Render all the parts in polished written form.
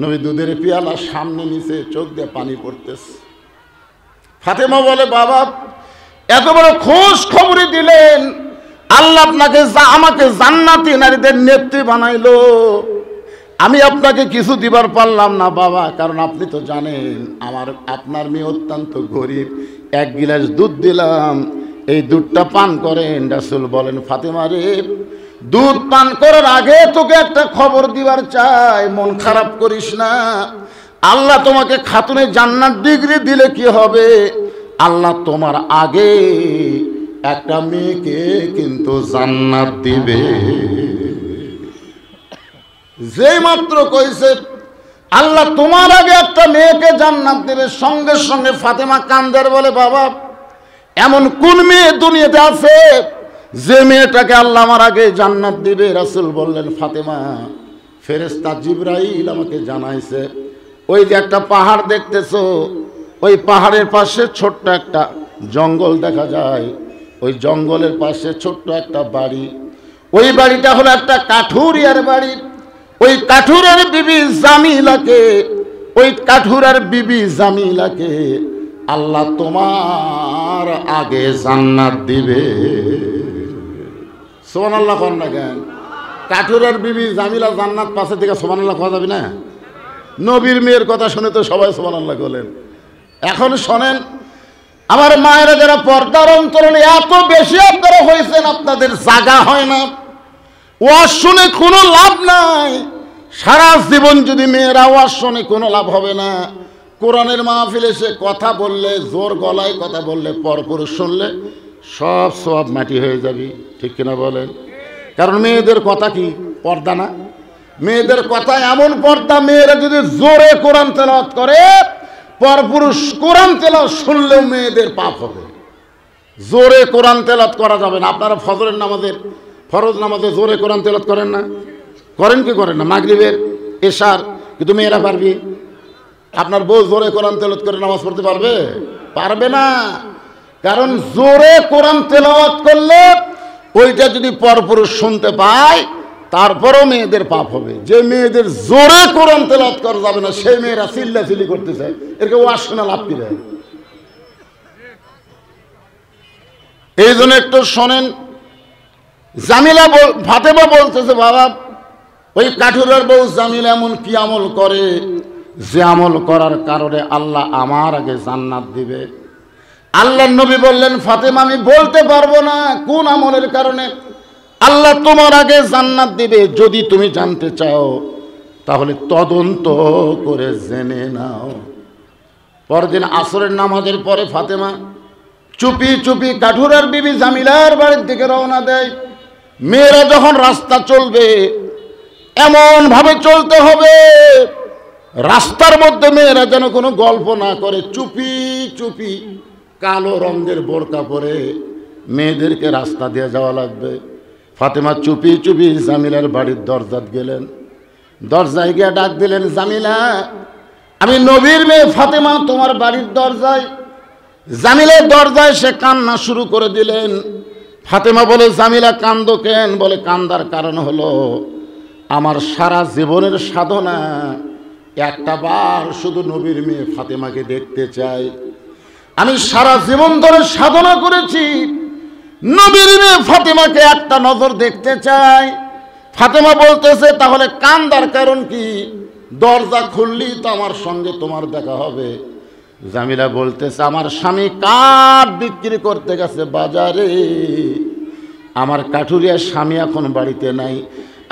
নবী দুধের পেয়ালা সামনে নিচে চোখ দিয়ে পানি পড়তেছে। ফাতেমা বলে, বাবা এত বড় খোঁজ খবরই দিলেন, আল্লাহ আপনাকে আমাকে জান্নাতি নারীদের নেত্রী বানাইলো, আমি আপনাকে কিছু দিবার পারলাম না বাবা, কারণ আপনি তো জানেন আপনার মেয়ে অত্যন্ত গরিব, এক গিলাস দুধ দিলাম, এই দুধটা পান করেন। রাসূল বলেন, ফাতেমা রে, দুধ পান করার আগে তোকে একটা খবর দিবার চাই, মন খারাপ করিস না। আল্লাহ তোমাকে খাতুনে জান্নাত ডিগ্রি দিলে কি হবে, আল্লাহ তোমার আগে একটা মেয়েকে কিন্তু জান্নাত দিবে। যেই মাত্র কইছে আল্লাহ তোমার আগে একটা মেয়েকে জান্নাত দেবে, সঙ্গে সঙ্গে ফাতেমা কান্দার বলে, বাবা এমন কোন মেয়ে দুনিয়াতে আছে যে মেয়েটাকে আল্লাহ আমার আগে জান্নাত দিবে? রাসূল বললেন, ফাতেমা ফেরেশতা জিবরাইল আমাকে জানাইছে, ওই যে একটা পাহাড় দেখতেছো, ওই পাহাড়ের পাশে ছোট্ট একটা জঙ্গল দেখা যায়, ওই জঙ্গলের পাশে ছোট্ট একটা বাড়ি, ওই বাড়িটা হলো একটা কাঠুরিয়ার বাড়ি। ওই কাঠুরার বিবি জামিলাকে, ওই কাঠুরার বিবি জামিলাকে আল্লাহ তোমার আগে জান্নাত দিবে। সুবহানাল্লাহ কোন না কেন? কাঠুরার বিবি জামিলা জান্নাত পাশে থেকে সুবহানাল্লাহ কোয়া যাবে না? নবীর মেয়ের কথা শুনে তো সবাই সুবহানাল্লাহ বলেন। এখন শোনেন আমার মায়েরা, যারা পর্দার অন্তরালে এত বেশি আপনারা হয়েছেন, আপনাদের জায়গা হয় না, ওয়াজ শুনে কোনো লাভ নাই। সারা জীবন যদি মেয়েরা ওয়াজ শুনে কোনো লাভ হবে না। কোরআনের মাহফিলে সে কথা বললে, জোর গলায় কথা বললে, পরপুরুষ শুনলে সব সব মাটি হয়ে যাবি, ঠিক কিনা বলেন? কারণ মেয়েদের কথা কি পর্দা না? মেয়েদের কথা এমন পর্দা, মেয়েরা যদি জোরে কোরআন তেলাওয়াত করে, পরপুরুষ কোরআন তেলাওয়াত শুনলেও মেয়েদের পাপ হবে। জোরে কোরআন তেলাওয়াত করা যাবে না। আপনারা ফজরের নামাজের ফরজ নামাজে জোরে কোরআন তেলাওয়াত করেন না? করেন কি করেন না? মাগরিবের, এশার, কিন্তু মেয়েরা পারবি? আপনার বউ জোরে কোরআন তেলাওয়াত করে নামাজ পড়তে পারবে? পারবে না। কারণ জোরে কোরআন তেলাওয়াত করলে ওইটা যদি পরপুরুষ শুনতে পায়, তারপরও মেয়েদের পাপ হবে। যে মেয়েদের জোরে কোরআন তেলাওয়াত করা যাবে না, সেই মেয়েরা চিল্লাচিল্লি করতেছে, এরকে ওয়াজ শোনা লাভ কি রে? এই জন্য একটু শোনেন। জামিলা ফাতেমা বলতেছে, বাবা ওই কাঠুরের বউ জামিলা এমন কি আমল করে যে আমল করার কারণে আল্লাহ আমার আগে জান্নাত দিবে? আল্লাহর নবী বললেন, ফাতেমা আমি বলতে পারবো না কোন আমলের কারণে আল্লাহ তোমার আগে জান্নাত দিবে। যদি তুমি জানতে চাও তাহলে তদন্ত করে জেনে নাও। পরদিন আসরের নামাজের পরে ফাতেমা চুপি চুপি কাঠুরার বিবি জামিলার বাড়ির দিকে রওনা দেয়। মেয়েরা যখন রাস্তা চলবে এমন ভাবে চলতে হবে রাস্তার মধ্যে মেয়েরা যেন কোনো গল্প না করে। চুপি চুপি কালো রঙের বোরকা পরে মেয়েদেরকে রাস্তা দিয়ে যাওয়া লাগবে। ফাতেমা চুপি চুপি জামিলার বাড়ির দরজাত গেলেন। দরজায় গিয়ে ডাক দিলেন, জামিলা আমি নবীর মেয়ে ফাতেমা তোমার বাড়ির দরজায়। জামিলার দরজায় সে কান্না শুরু করে দিলেন। ফাতেমা বলে, জামিলা কান্দো কেন? বলে, কান্দার কারণ হলো আমার সারা জীবনের সাধনা একটা বার শুধু নবীর মেয়ে ফাতেমাকে দেখতে চাই। আমি সারা জীবন ধরে সাধনা করেছি, নবীর মেয়ে ফাতেমাকে একটা নজর দেখতে চাই। ফাতেমা বলতেছে, তাহলে কান্দার কারণ কি? দরজা খুললি তো আমার সঙ্গে তোমার দেখা হবে। জামিলা বলতেছে, আমার স্বামী কাঠ বিক্রি করতে গেছে বাজারে, আমার কাঠুরিয়ার স্বামী এখন বাড়িতে নাই,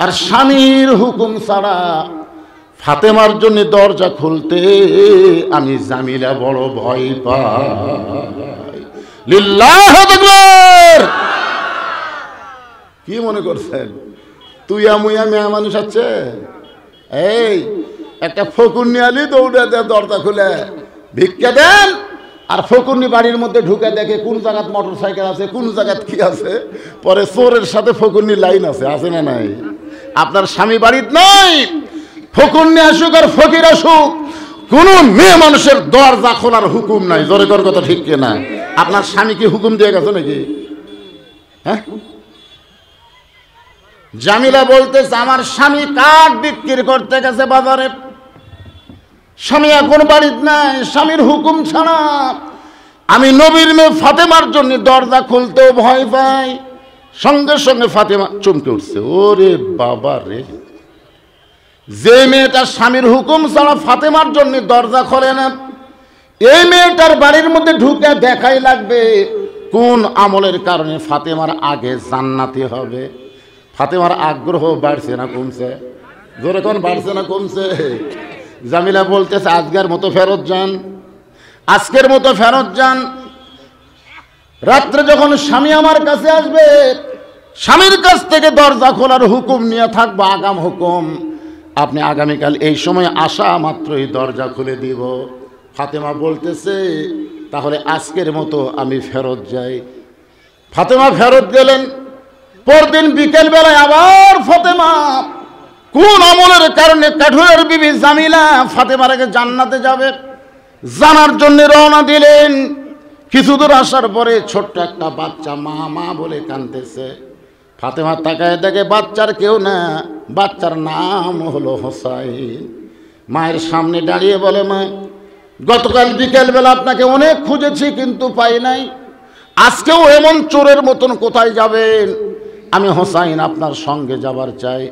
আর স্বামীর হুকুম ছাড়া ফাতেমার জন্য দরজা খুলতে আমি জামিলা বড় ভয় পাই। লিল্লাহু আকবার। কি মনে করছেন তুইয়া মুইয়া মেয়া মানুষ আছে? এই একটা ফকুন্নি আলি দৌড়ে দেয় দরজা খুলে, ভিক্ষা দেন, আর ফকুন্নি বাড়ির মধ্যে ঢুকে দেখে কোন জায়গায় মোটর সাইকেল আছে, কোন জায়গায় কি আছে। পরে চোরের সাথে ফকুন্নি লাইন আছে না নাই? আপনার স্বামী বাড়িতে নাই, ফকুন্নি আসুক আর ফকির আসুক, কোন মেয়ে মানুষের দরজা খোলার হুকুম নাই। জোরে কর কথা, ঠিক কিনা? আপনার স্বামী কি হুকুম দিয়ে গেছে নাকি? হ্যাঁ, জামিলা বলতেছে আমার স্বামী কাঠ বিক্রি করতে গেছে বাজারে, স্বামী এখন বাড়িতে নাই, স্বামীর হুকুম ছাড়া আমি নবীর মেয়ে ফাতেমার জন্য দরজা খুলতেও ভয় পাই। সঙ্গে সঙ্গে ফাতেমা চমকে উঠছে, ওরে বাবা রে, যে মেয়েটা স্বামীর হুকুম ছাড়া ফাতেমার জন্য দরজা খোলে না, এই মেয়েটার বাড়ির মধ্যে ঢুকে দেখাই লাগবে কোন আমলের কারণে ফাতেমার আগে জান্নাতি হবে। ফাতেমার আগ্রহ বাড়ছে না কমছে? জোরে কোন বাড়ছে না কমছে? জামিলা বলতেছে আজকের মতো ফেরত যান, আজকের মতো ফেরত যান। রাত্রে যখন স্বামী আমার কাছে আসবে, স্বামীর কাছ থেকে দরজা খোলার হুকুম নিয়ে থাকবো, আগাম হুকুম, আপনি আগামীকাল এই সময় আসা মাত্রই দরজা খুলে দিব। ফাতেমা বলতেছে তাহলে আজকের মতো আমি ফেরত যাই। ফাতেমা ফেরত গেলেন। পরদিন বিকেল বেলায় আবার ফাতেমা কোন আমলের কারণে কাঠুরের বিবি জামিলা ফাতেমার আগে জান্নাতে যাবে জানার জন্য রওনা দিলেন। কিছু দূর আসার পরে ছোট্ট একটা বাচ্চা মা মা বলে কাঁদতেছে। ফাতেমা তাকায় দেখে বাচ্চার কেউ না, বাচ্চার নাম হলো হোসাইন। মায়ের সামনে দাঁড়িয়ে বলে, মা গতকাল বিকেলবেলা আপনাকে অনেক খুঁজেছি কিন্তু পাই নাই, আজকেও এমন চোরের মতন কোথায় যাবেন? আমি হোসাইন আপনার সঙ্গে যাবার চাই।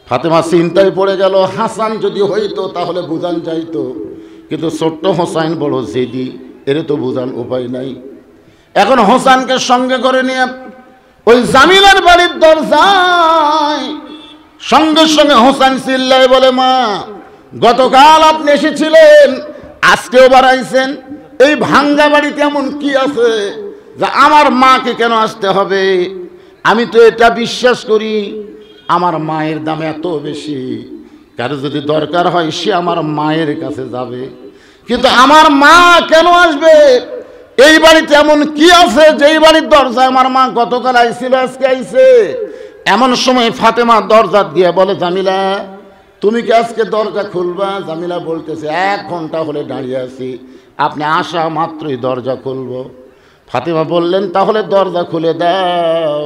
ফাতেমা চিন্তায় পড়ে গেল, হাসান যদি হইতো তাহলে বুঝান যাইতো, কিন্তু ছোট্ট হোসাইন বড় জেদি, এর তো বুঝান উপায় নাই। এখন হোসাইনকে সঙ্গে করে নিয়ে ওই জামিলার বাড়ির দরজায় সঙ্গে সঙ্গে হোসাইন চিল্লায় বলে, মা গতকাল আপনি এসেছিলেন, আজকেও বাড়াইছেন, এই ভাঙ্গা বাড়িতে এমন কি আছে যে আমার মাকে কেন আসতে হবে? আমি তো এটা বিশ্বাস করি আমার মায়ের দাম এত বেশি, কারো যদি দরকার হয় সে আমার মায়ের কাছে যাবে, কিন্তু আমার মা কেন আসবে? এই বাড়িতে এমন কি আছে যেই বাড়ির দরজায় আমার মা গতকাল আইছিল, আজকে আইছে? এমন সময় ফাতেমা দরজা দিয়ে বলে, জামিলা তুমি কি আজকে দরজা খুলবা? জামিলা বলতেছে 1 ঘন্টা হলে দাঁড়িয়ে আছি, আপনি আসা মাত্রই দরজা খুলবো। ফাতেমা বললেন তাহলে দরজা খুলে দাও।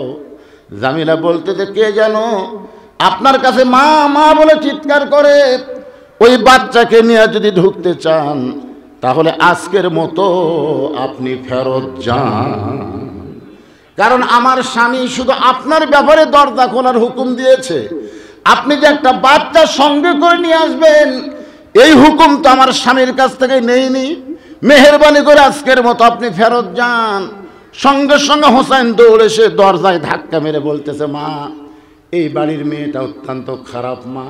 জামিলা বলতেছে কে জানো আপনার কাছে মা মা বলে চিৎকার করে, ওই বাচ্চাকে নিয়ে যদি ঢুকতে চান তাহলে আজকের মতো আপনি ফেরত যান, কারণ আমার স্বামী শুধু আপনার ব্যাপারে দরজা খোলার হুকুম দিয়েছে, আপনি যে একটা বাচ্চা সঙ্গে করে নিয়ে আসবেন এই হুকুম তো আমার স্বামীর কাছ থেকে নেইনি, মেহেরবানি করে আজকের মতো আপনি ফেরত যান। সঙ্গে সঙ্গে হোসেন দৌড়ে এসে দরজায় ধাক্কা মেরে বলতেছে, মা এই বাড়ির মেয়েটা অত্যন্ত খারাপ, মা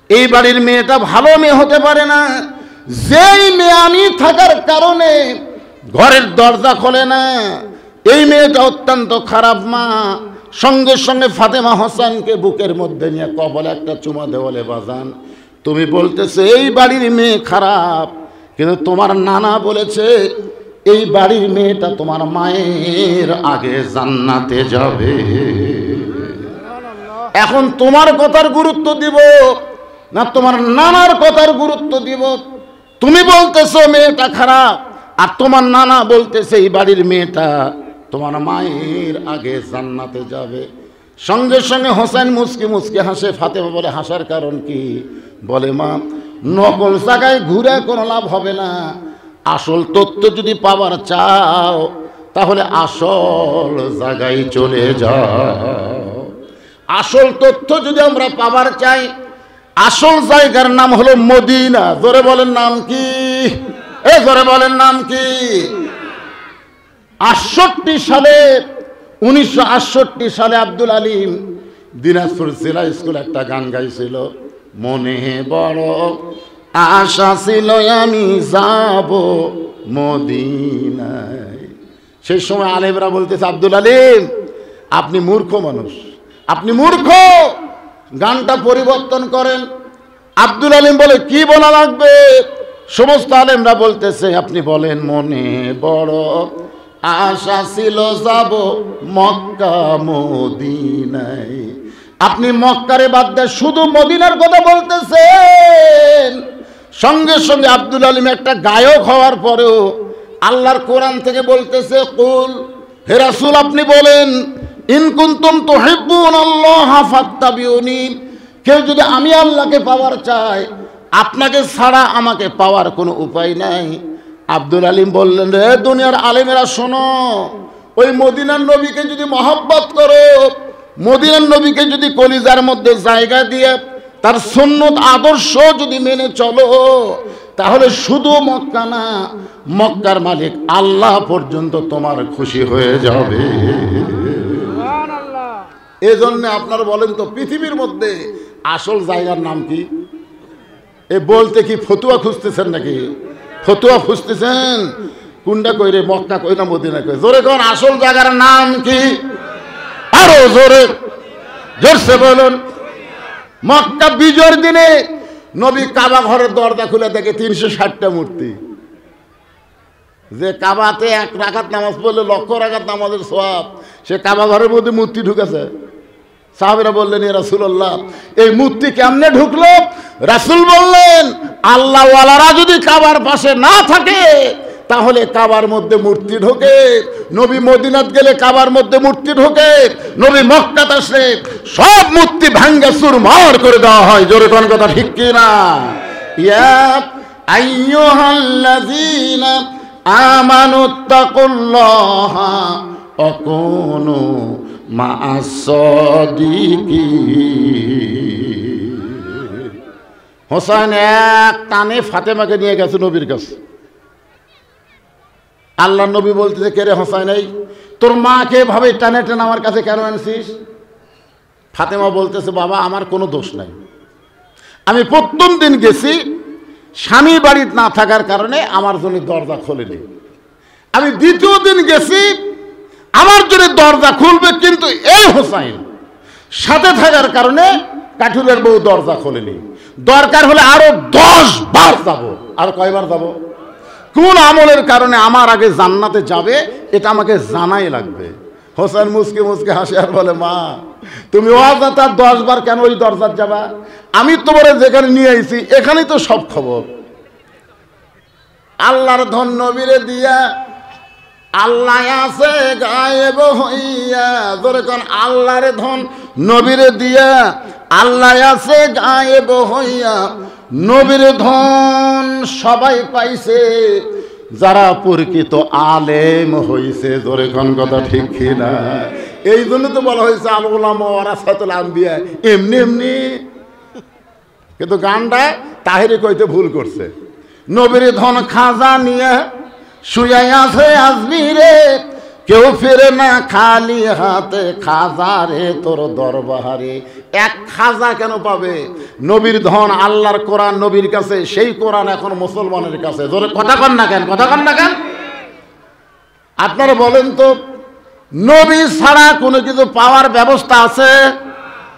এই বাড়ির মেয়েটা ভালো মেয়ে হতে পারে না, যেই মেয়ে আমি থাকার কারণে ঘরের দরজা খোলে না, এই মেয়েটা অত্যন্ত খারাপ মা। সঙ্গে সঙ্গে ফাতেমা হোসেনকে বুকের মধ্যে নিয়ে কপালে একটা চুমা দেওয়ালে, বাজান তুমি বলতেছে এই বাড়ির মেয়ে খারাপ, কিন্তু তোমার নানা বলেছে এই বাড়ির মেয়েটা তোমার মায়ের আগে জান্নাতে যাবে। এখন তোমার কথার গুরুত্ব দিব না তোমার নানার কথার গুরুত্ব দিব? তুমি বলতেছো মেয়েটা খারাপ, আর তোমার নানা বলতেছে এই বাড়ির মেয়েটা তোমার মায়ের আগে জান্নাতে যাবে। সঙ্গে সঙ্গে হোসেন মুচকি মুচকি হাসে। ফাতেমা বলে, হাসার কারণ কি? বলে, মা নকল জায়গায় ঘুরে কোনো লাভ হবে না, আসল তথ্য যদি পাবার চাও তাহলে আসল জায়গায় চলে যাও। আসল তথ্য যদি আমরা পাবার চাই, আসল জায়গার নাম হলো মদিনা। জোরে বলেন নাম কি? জোরে বলেন নাম কি? 68 সালে 1968 সালে আব্দুল আলিম দিনাজপুর জেলা স্কুল একটা গান গাইছিল, মনে বড় আশা ছিল আমি যাব মদিনায়। সেই সময় আলেমরা বলতেছে, আব্দুল আলিম আপনি মূর্খ মানুষ, আপনি মূর্খ, গানটা পরিবর্তন করেন। আব্দুল আলিম বলে, কি বলা লাগবে? সমস্ত আলেমরা বলতেছে, আপনি বলেন মনে বড় আশা ছিল যাব মক্কা মদিনায়। আপনি মক্কারে বাদ দিয়ে শুধু মদিনার কথা বলতেছেন। সঙ্গে সঙ্গে আব্দুল আলিম একটা গায়ক হওয়ার পরেও আল্লাহর কোরআন থেকে বলতেছে, কুল হে রাসূল আপনি বলেন ইন কুনতুম তুহিব্বুনাল্লাহ ফাত্তাবিউনি, কেউ যদি আমি আল্লাহকে পাওয়ার চায়, আপনাকে ছাড়া আমাকে পাওয়ার কোনো উপায় নাই। আব্দুল আলিম বললেন, রে দুনিয়ার আলেমেরা শোনো, ওই মদিনার নবীকে যদি মহব্বত করো, মদিনার নবীকে যদি কলিজার মধ্যে জায়গা দিয়ে তার সুন্নত আদর্শ যদি মেনে চলো, তাহলে শুধু মক্কা না, মক্কার মালিক আল্লাহ পর্যন্ত তোমার খুশি হয়ে যাবে। এই জন্য আপনারা বলেন তো, পৃথিবীর মধ্যে আসল জায়গার নাম কি? এ বলতে কি ফতুয়া খুঁজতেছেন নাকি? ফতুয়া খুঁজতেছেন? কোনটা কইরে, মক্কা কই না মদিনা কই? জোরে কোন, আসল জায়গার নাম কি? আরো জোরে, জোরসে বলুন। মক্কা বিজয়ের দিনে নবী কাবা ঘরের দরজা খুলে দেখে 360টা মূর্তি। যে কাবাতে 1 রাকাত নামাজ পড়লে 1,00,000 রাকাত নামাজের সওয়াব, সে কাবা ঘরের মধ্যে মূর্তি ঢুকেছে। সাহাবীরা বললেন, ইয়া রাসূলুল্লাহ, এই মূর্তি কেমনে ঢুকলো? রাসূল বললেন, আল্লাহওয়ালারা যদি কাবার পাশে না থাকে তাহলে কাবার মধ্যে মূর্তি ঢোকে। নবী মদিনাত গেলে কাবার মধ্যে মূর্তি ঢোকে, নবী মক্কাতে আসলে সব মূর্তি ভাঙ্গা চুরমার করে দেওয়া হয়। জোরে কোন কথা ঠিক কি না? ইয়া আইয়ুহাল্লাযীনা আমানুত্তাকুল্লাহা ওয়া কুনু মা'আস সাদিকিন। হোসেন এক টানে ফাতেমাকে নিয়ে গেছে নবীর কাছে। আল্লাহ নবী বলতেছে, কে রে হোসেন, এই তোর মাকে এভাবে টানে টানে আমার কাছে কেন আনছিস? ফাতেমা বলতেছে, বাবা আমার কোনো দোষ নাই, আমি প্রথম দিন গেছি, স্বামী বাড়িতে না থাকার কারণে আমার জন্য দরজা খোলেনি। আমি দ্বিতীয় দিন গেছি, আমার জন্য দরজা খুলবে, কিন্তু এই হোসেন সাথে থাকার কারণে কাঠুরের বউ দরজা খোলেনি। দরকার হলে আরো 10 বার যাব। আর কয়বার যাব? কোন আমলের কারণে আমার আগে জান্নাতে যাবে এটা আমাকে জানাই লাগবে। হোসেন মুসকে মুসকে হাসে আর বলে, মা তুমি অযথা 10 বার কেন ওই দরজার যাবা? আমি তোমার যেখানে নিয়ে আইছি এখানেই তো সব খবর। আল্লাহর ধন নবীরে দিয়া, আল্লাহ আছে গায়েব হইয়া। ধরে কোন, আল্লাহর ধন নবীরে দিয়া, আল্লাহ আছে গায়েব হইয়া। নবীর ধন সবাই পাইছে যারা প্রকৃত আলেম হইছে। জোরে কোন কথা ঠিক কি না? এই জন্য তো বলা হয়েছে আল উলামা ওয়ারাসাতুল আম্বিয়া। এমনি এমনি কিন্তু গানটা তাহিরি কইতে ভুল করছে। নবীর ধন খাজা নিয়ে শুয়াই আছে আজমিরে, কেউ ফিরে না খালি হাতে, খাজা রে তোর দরবারে। এক খাজা কেন পাবে? নবীর ধন আল্লাহর কোরআন নবীর কাছে, সেই কোরআন এখন মুসলমানের কাছে। জোরে কথা কন না কেন? কথা কন না কেন? আপনারা বলেন তো, নবী ছাড়া কোনো কিছু পাওয়ার ব্যবস্থা আছে?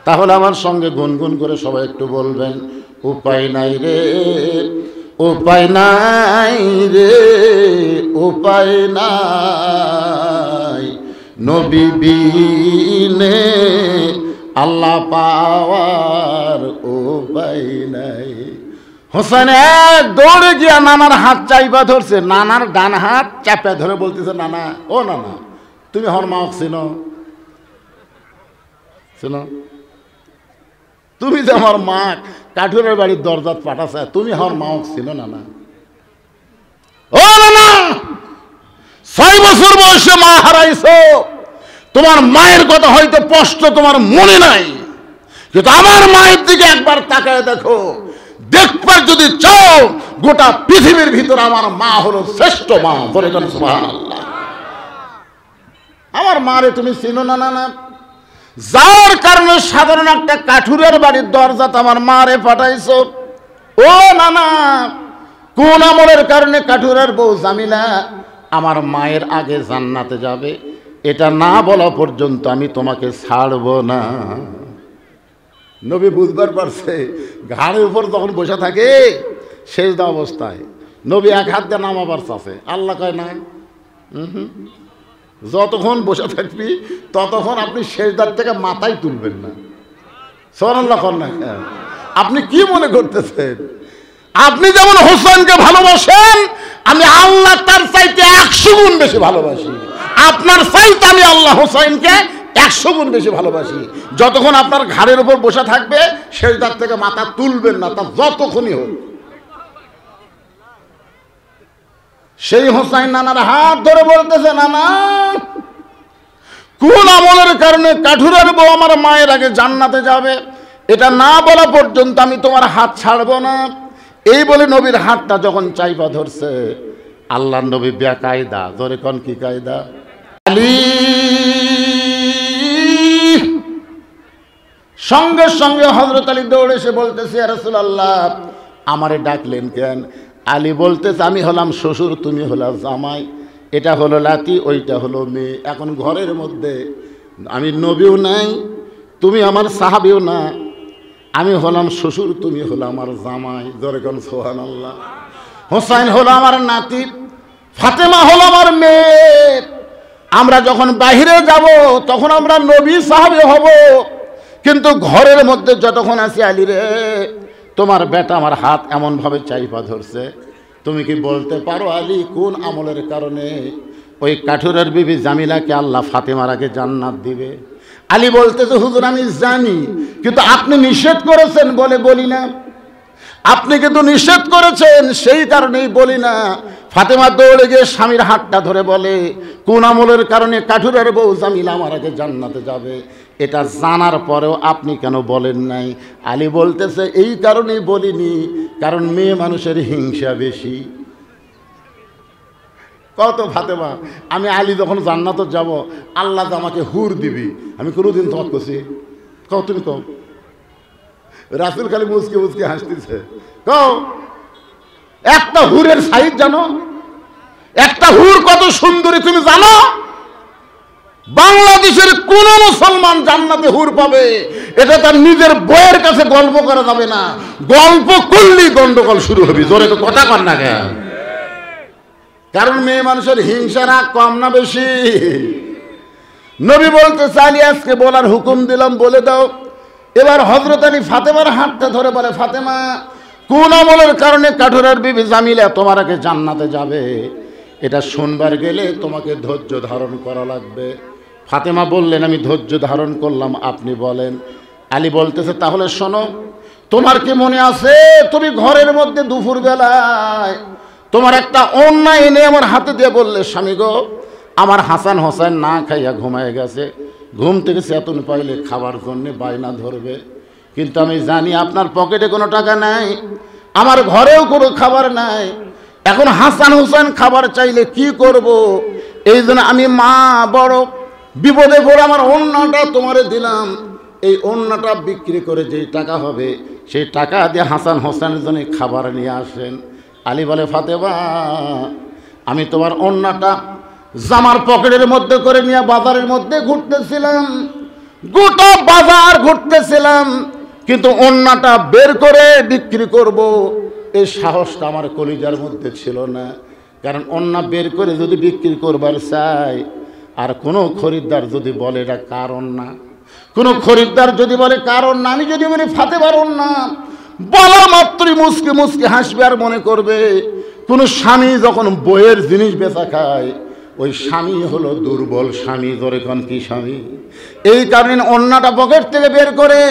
তাহলে আমার সঙ্গে গুনগুন করে সবাই একটু বলবেন, উপায় নাই রে, উপায় নাই রে, উপায় নাই, নবী বিনে আল্লাহ পাওয়ার উপায় নাই। হোসেন এক দৌড়ে গিয়া নানার হাত চাইপা ধরছে, নানার ডান হাত চাপা ধরে বলতেছে, নানা ও নানা, তুমি হর মা চিনো? চিনো? তুমি যে আমার মা কাঠুরের বাড়ির দরজাত পাঠাছে, তুমি হর মা চিনো নানা? ও নানা, 6 বছর বয়সে মা হারাইছো, তোমার মায়ের কথা হয়তো স্পষ্ট তোমার মনে নাই, কিন্তু আমার মায়ের দিকে একবার তাকায় দেখো, দেখবার যদি চাও গোটা পৃথিবীর ভিতর আমার মা হলো শ্রেষ্ঠ মা। বলে দেন সুবহানাল্লাহ। আমার মারে তুমি চিনো না? না, যার কারণে সাধারণ একটা কাঠুরের বাড়ির দরজাত আমার মারে পাঠাইছো। ও নানা, কোন আমলের কারণে কাঠুরের বউ জামিলা আমার মায়ের আগে জান্নাতে যাবে, এটা না বলা পর্যন্ত আমি তোমাকে ছাড়বো না। নবী বুঝবার পারছে, ঘাড়ের উপর যখন বসে থাকে সেজদা অবস্থায় নবী এক হাত দিয়ে নামাবার চাচ্ছে, আল্লাহ কয় না, যতক্ষণ বসে থাকবি ততক্ষণ আপনি সেজদার থেকে মাথায় তুলবেন না। সুবহানাল্লাহ কর না। আপনি কি মনে করতেছেন? আপনি যেমন হোসেনকে ভালোবাসেন, আমি আল্লাহ তার চাইতে 100 গুণ বেশি ভালোবাসি। আপনার চাইতে আমি আল্লাহ হোসেনকে 100 গুণ বেশি ভালোবাসি। যতক্ষণ আপনার ঘাড়ের উপর বসে থাকবে সেজদার থেকে মাথা তুলবেন না, তা যতক্ষণই হোক। সেই হোসাইন নানার হাত ধরে বলতেছে, নানা কোন আমলের কারণে কাঠুরার বউ আমার মায়ের আগে জান্নাতে যাবে, এটা না বলা পর্যন্ত আমি তোমার হাত ছাড়বো না। এই বলে নবীর হাতটা যখন চাইপা ধরছে, আল্লাহর নবী বেকায়দা, ধরে কোন কি কায়দা, আলী সঙ্গে সঙ্গে হযরত আলী দৌড়ে এসে বলতেছে, ইয়া রাসূলুল্লাহ আমারে ডাকলেন কেন? আলী বলতেছে, আমি হলাম শ্বশুর, তুমি হলা জামাই, এটা হলো লাতি, ওইটা হলো মেয়ে। এখন ঘরের মধ্যে আমি নবীও নাই, তুমি আমার সাহাবীও না, আমি হলাম শ্বশুর, তুমি হলো আমার জামাই। জোরে কোন সুবহানাল্লাহ। হোসাইন হলো আমার নাতি, ফাতেমা হলো আমার মেয়ে। আমরা যখন বাহিরে যাব তখন আমরা নবী সাহাবী হব, কিন্তু ঘরের মধ্যে যতক্ষণ আছি, আলী রে তোমার বেটা আমার হাত এমনভাবে চাইপা ধরছে, তুমি কি বলতে পারো আলী কোন আমলের কারণে ওই কাঠুরের বিবি জামিলাকে আল্লাহ ফাতেমার আগে জান্নাত দিবে? আলী বলতেছে, হুজুর আমি জানি, কিন্তু আপনি নিষেধ করেছেন বলে বলি না। আপনি কিন্তু নিষেধ করেছেন, সেই কারণেই বলি না। ফাতেমা দৌড়ে গিয়ে স্বামীর হাতটা ধরে বলে, কোন আমলের কারণে কাঠুরের বউ জামিলা আমার আগে জান্নাতে যাবে, এটা জানার পরেও আপনি কেন বলেন নাই? আলী বলতেছে, এই কারণেই বলিনি, কারণ মেয়ে মানুষের হিংসা বেশি। কত ফাতেমা, আমি আলী যখন জান্নাতে যাব আল্লাহ আমাকে হুর দিবি, আমি কোনোদিন তোমার করছি? কও তুমি কও। রাসূল খালি মুচকে মুচকে হাসতেছে। কও একটা হুরের সাইজ জানো? একটা হুর কত সুন্দরী তুমি জানো? বাংলাদেশের কোন মুসলমান জান্নাতে হুর পাবে, এটা তার নিজের বইয়ের কাছে গল্প করা যাবে না। গল্প করলেই গন্ডগোল শুরু হবে। জোরে তো কথা কর না কেন? কারণ মেয়ে মানুষের হিংসা না কম না বেশি? নবী বলতে চাইলে আজকে বলার হুকুম দিলাম, বলে দাও। এবার হযরত আলী ফাতেমার হাতটা ধরে বলে, ফাতেমা কোন আমলের কারণে কাঠুরের বিবি জামিলা তোমার আগে জান্নাতে যাবে, এটা শুনবার গেলে তোমাকে ধৈর্য ধারণ করা লাগবে। ফাতেমা বললেন, আমি ধৈর্য ধারণ করলাম, আপনি বলেন। আলী বলতেছে, তাহলে শোনো, তোমার কি মনে আছে তুমি ঘরের মধ্যে দুপুর বেলায় তোমার একটা ওড়না এনে আমার হাতে দিয়ে বললে, স্বামী গো আমার হাসান হোসেন না খাইয়া ঘুমায় গেছে, ঘুম থেকে চেতন পাইলে খাবার জন্যে বায়না ধরবে, কিন্তু আমি জানি আপনার পকেটে কোনো টাকা নাই, আমার ঘরেও কোনো খাবার নাই, এখন হাসান হোসেন খাবার চাইলে কি করব? এই জন্য আমি মা বড় বিপদে পড়ে আমার ওড়নাটা তোমারে দিলাম, এই ওড়নাটা বিক্রি করে যেই টাকা হবে সেই টাকা দিয়ে হাসান হোসেনের জন্য খাবার নিয়ে আসেন। আলী বলে, ফাতেমা আমি তোমার ওড়নাটা জামার পকেটের মধ্যে করে নিয়ে বাজারের মধ্যে ঘুরতেছিলাম, গোটা বাজার ঘুরতেছিলাম, কিন্তু ওড়নাটা বের করে বিক্রি করব এই সাহসটা আমার কলিজার মধ্যে ছিল না। কারণ ওড়না বের করে যদি বিক্রি করবার চাই, আর কোনো খরিদ্দার যদি বলে এটা কারণ না, কোনো খরিদ্দার যদি বলে কারণ না, আমি যদি বলি ফাতেমার ওড়না, বলা মাত্রই মুসকে মুসকে হাসবে আর মনে করবে কোনো স্বামী যখন বইয়ের জিনিস বেচা খায় ওই স্বামী হলো দুর্বল স্বামী। ধরে কোন কি স্বামী? এই কারণে ওড়নাটা পকেট থেকে বের করে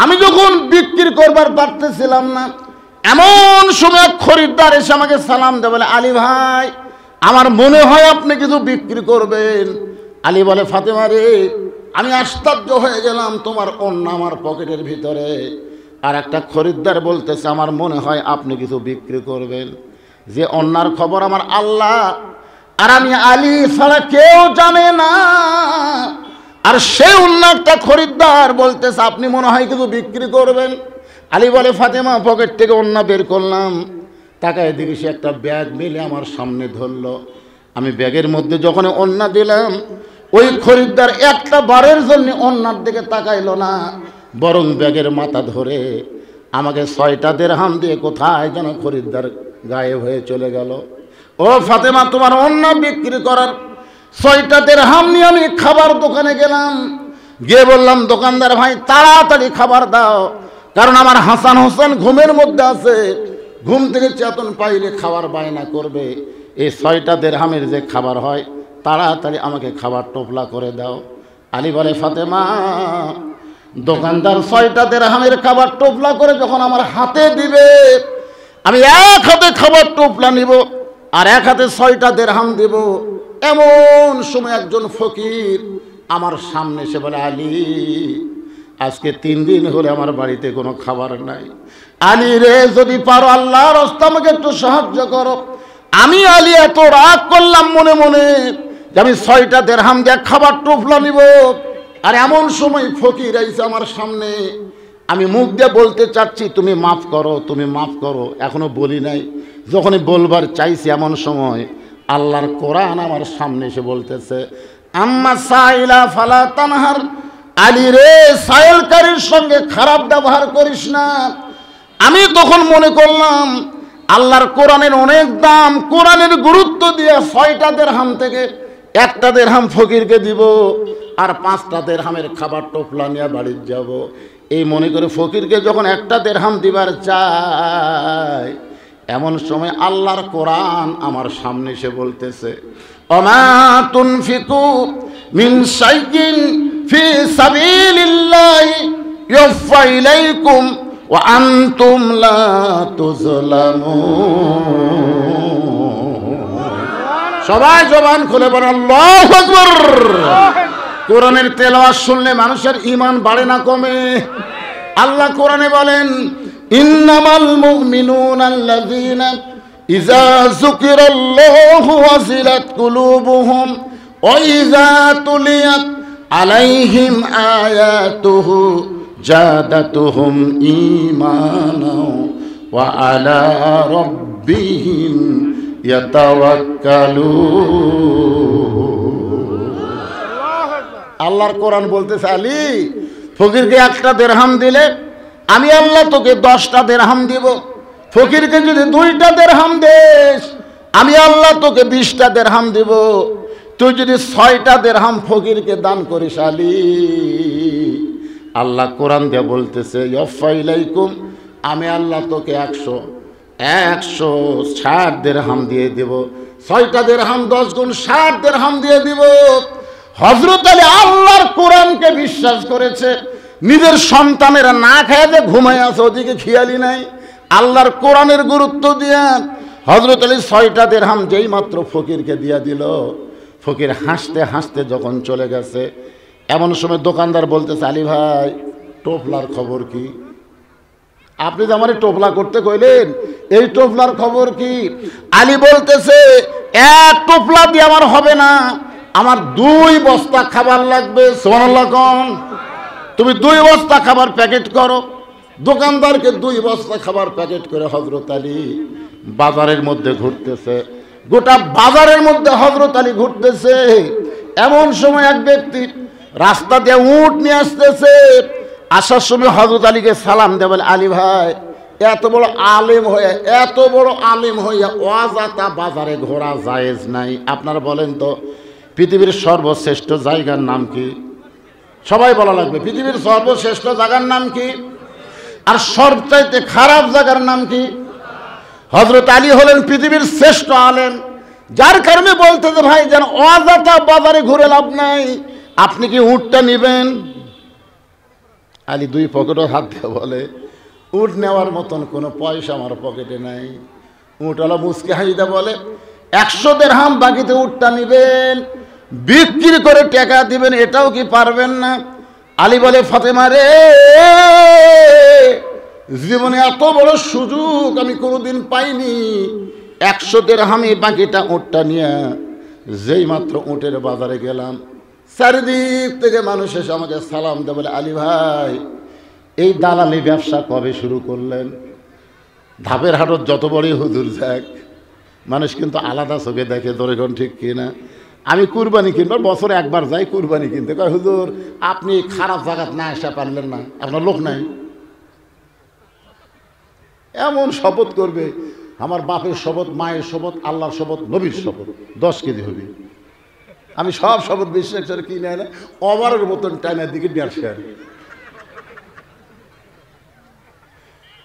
আমি যখন বিক্রি করবার পারতেছিলাম না, এমন সময় খরিদ্দার এসে আমাকে সালাম দেয়, বলে, আলী ভাই আমার মনে হয় আপনি কিছু বিক্রি করবেন। আলী বলে, ফাতেমা রে আমি আশ্চর্য হয়ে গেলাম, তোমার ওড়না আমার পকেটের ভিতরে, আর একটা খরিদ্দার বলতেছে আমার মনে হয় আপনি কিছু বিক্রি করবেন। যে ওড়নার খবর আমার আল্লাহ আর আমি আলী ছাড়া কেউ জানে না, আর সেই ওড়নাটা খরিদ্দার বলতেছে আপনি মনে হয় কিছু বিক্রি করবেন। আলী বলে, ফাতেমা পকেট থেকে ওড়না বের করলাম, তাকায় দেখি সে একটা ব্যাগ মেলে আমার সামনে ধরলো। আমি ব্যাগের মধ্যে যখন ওড়না দিলাম, ওই খরিদ্দার একটা বারের জন্য ওড়নার দিকে তাকাইলো না, বরং ব্যাগের মাথা ধরে আমাকে 6টা দিরহাম দিয়ে কোথায় যেন খরিদ্দার গায়েব হয়ে চলে গেল। ও ফাতেমা তোমার ওড়না বিক্রি করার 6টা দিরহাম নিয়ে আমি খাবার দোকানে গেলাম, গিয়ে বললাম, দোকানদার ভাই তাড়াতাড়ি খাবার দাও, কারণ আমার হাসান হোসেন ঘুমের মধ্যে আছে, ঘুম থেকে চেতন পাইলে খাবার বায়না করবে, এই 6টা দিরহামের যে খাবার হয় তাড়াতাড়ি আমাকে খাবার টোপলা করে দাও। আলী বলে, ফাতেমা, দোকানদার 6টা দিরহামের খাবার টোপলা করে যখন আমার হাতে দিবে, আমি এক হাতে খাবার টোপলা নিব আর এক হাতে 6টা দিরহাম দিব। এমন সময় একজন ফকির আমার সামনে এসে বলে, আলী, আজকে 3 দিন হলে আমার বাড়িতে কোনো খাবার নাই। আলী রে, যদি পারো আল্লাহর রাস্তায় আমাকে একটু সাহায্য করো। আমি আলী এত রাগ করলাম মনে মনে যে আমি 6টা দিরহাম দিয়ে খাবার টোপলা নিব, আর এমন সময় ফকির আইছে আমার সামনে। আমি মুখ দিয়ে বলতে চাচ্ছি, তুমি মাফ করো, তুমি মাফ করো, এখনো বলি নাই। যখনই বলবার চাইছি এমন সময় আল্লাহর কোরআন আমার সামনে এসে বলতেছে, আম্মা সাইলা ফালা তানহার। আলী রে, সাইলকারীর সঙ্গে খারাপ ব্যবহার করিস না। আমি তখন মনে করলাম আল্লাহর কোরআনের অনেক দাম, কোরআনের গুরুত্ব দিয়ে 6টা দিরহাম থেকে 1টা দিরহাম ফকিরকে দিব আর 5টা দিরহামের খাবার টোপলা নিয়ে বাড়ি যাব। এই মনে করে ফকিরকে যখন 1টা দিরহাম দিবার চাই, এমন সময় আল্লাহর কোরআন আমার সামনে এসে বলতেছে, ওমা তুনফিকু মিন শাইইন ফি সাবিলিল্লাহি ইউফা ইলাইকুম ওয়া আনতুম লা তুযলামুন। সবাই জবান খুলে বলেন আল্লাহু আকবার। কোরআনের তেলাওয়াত শুনলে মানুষের ঈমান বাড়ে না কমে? আল্লাহ কোরআনে বলেন, ইন্নামাল মুমিনুনা আল্লাযীনা ইযা যুকিরাল্লাহু ওয়াজিলাত কুলুবুহুম ওয়া ইযা তুলিয়াত আলাইহিম আয়াতুহু জাদাতুহুম ঈমানা ওয়া আলা রাব্বিহিম ইয়াতাওয়াক্কালুন। আল্লাহর কোরআন বলতেছে, আলী, ফকিরকে 1টা দিরহাম দিলে আমি আল্লাহ তোকে 10টা দিরহাম দিব। ফকিরকে যদি 2টা দিরহাম দেস, আমি আল্লাহ তোকে 20টা দিরহাম দিব। তুই যদি 6টা দিরহাম ফকিরকে দান করিস আলী, আল্লাহ কোরআন দিয়ে বলতেছে, ইউফা ইলাইকুম, আমি আল্লাহ তোকে 160 দিরহাম দিয়ে দিব। 6টা দিরহাম 10 গুণ 60 দিরহাম দিয়ে দিব। হযরত আলী আল্লাহর কোরআনকে বিশ্বাস করেছে। নিজের সন্তানেরা না খেয়ে যে ঘুমায় আছে, ওদিকে খেয়ালি নাই। আল্লাহর কোরআনের গুরুত্ব দিয়ে হযরত আলী 6টা দিরহাম যেই মাত্র ফকিরকে দিয়া দিল। ফকির হাসতে হাসতে যখন চলে গেছে, এমন সময় দোকানদার বলতেছে, আলী ভাই, টোপলার খবর কি? আপনি যে আমার টোপলা করতে কইলেন, এই টোপলার খবর কি? আলী বলতেছে, 1 টোপলা দিয়ে আমার হবে না, আমার 2 বস্তা খাবার লাগবে। সুবহানাল্লাহ কোন? তুমি 2 বস্তা খাবার প্যাকেট করো। দোকানদারকে 2 বস্তা খাবার প্যাকেট করে হযরত আলী বাজারের মধ্যে ঘুরতেছে। গোটা বাজারের মধ্যে হযরত আলী ঘুরতেছে। এমন সময় এক ব্যক্তি রাস্তা দিয়ে উট নিয়ে আসতেছে। আসার সময় হযরত আলীকে সালাম দেয়, বলে, আলী ভাই, এত বড় আলেম হইয়া অজাতা বাজারে ঘোরা জায়েজ নাই। আপনারা বলেন তো, পৃথিবীর সর্বশ্রেষ্ঠ জায়গার নাম কি? সবাই বলা লাগবে, পৃথিবীর সর্বশ্রেষ্ঠ জায়গার নাম কি? আর সবচাইতে খারাপ জায়গার নাম কি? হযরত আলী হলেন পৃথিবীর শ্রেষ্ঠ আলেম, যার কারণে বলতেছে, ভাই, যেন অজাতা বাজারে ঘুরে লাভ নাই, আপনি কি উটটা নেবেন? আলী 2 পকেটে হাত দিয়ে বলে, উট নেওয়ার মতন কোনো পয়সা আমার পকেটে নাই। উটওয়ালা মুচকি হাসিতে বলে, 100 দিরহাম বাকিতে উটটা নেবেন, বিক্রি করে টাকা দিবেন, এটাও কি পারবেন না? আলী বলে, ফাতেমা রে, জীবনে এত বড় সুযোগ আমি কোনোদিন পাইনি। 100 দিরহামে বাকিটা উটটা নিয়ে যেই মাত্র উটের বাজারে গেলাম, চারিদিক থেকে মানুষ এসে আমাকে সালাম দেয়, বলে, আলী ভাই, এই দালালি ব্যবসা কবে শুরু করলেন? ধাপের হাটত যত বড়ই হুজুর যাক, মানুষ কিন্তু আলাদা চোখে দেখে, দরেগণ ঠিক কিনা? আমি কুরবানি কিনবার বছরে একবার যাই কুরবানি কিনতে, কয়, হুজুর, আপনি খারাপ জায়গাত না আসা পারলেন না, আপনার লোক নাই। এমন শপথ করবে, আমার বাপের শপথ, মায়ের শপথ, আল্লাহর শপথ, নবীর শপথ, 10 কেজি হবে। আমি সব শপথ বিশ্বাস করে কিনে না, ওভারের মতন টাইমের দিকে 1.5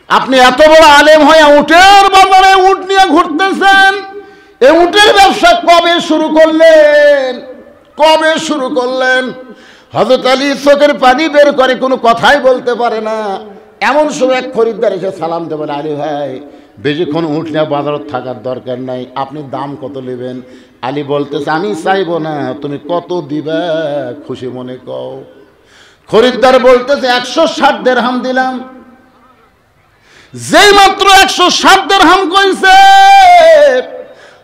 আপনি এত বড় আলেম হয়ে উটের বাজারে উট নিয়ে ঘুরতেছেন, এই উটের ব্যবসা কবে শুরু করলেন? হযরত আলী চোখের পানি বের করে, কোনো কথাই বলতে পারে না। এমন সময় এক খরিদ্দার এসে সালাম দেবে, বলে আলী ভাই বেশিক্ষণ উঠলে বাজারত থাকার দরকার নাই, আপনি দাম কত নেবেন? আলী বলতেছে আমি চাইবো না, তুমি কত দিবে খুশি মনে কও। খরিদ্দার বলতেছে 160 দিরহাম দিলাম। যেই মাত্র 160 দিরহাম কইছে,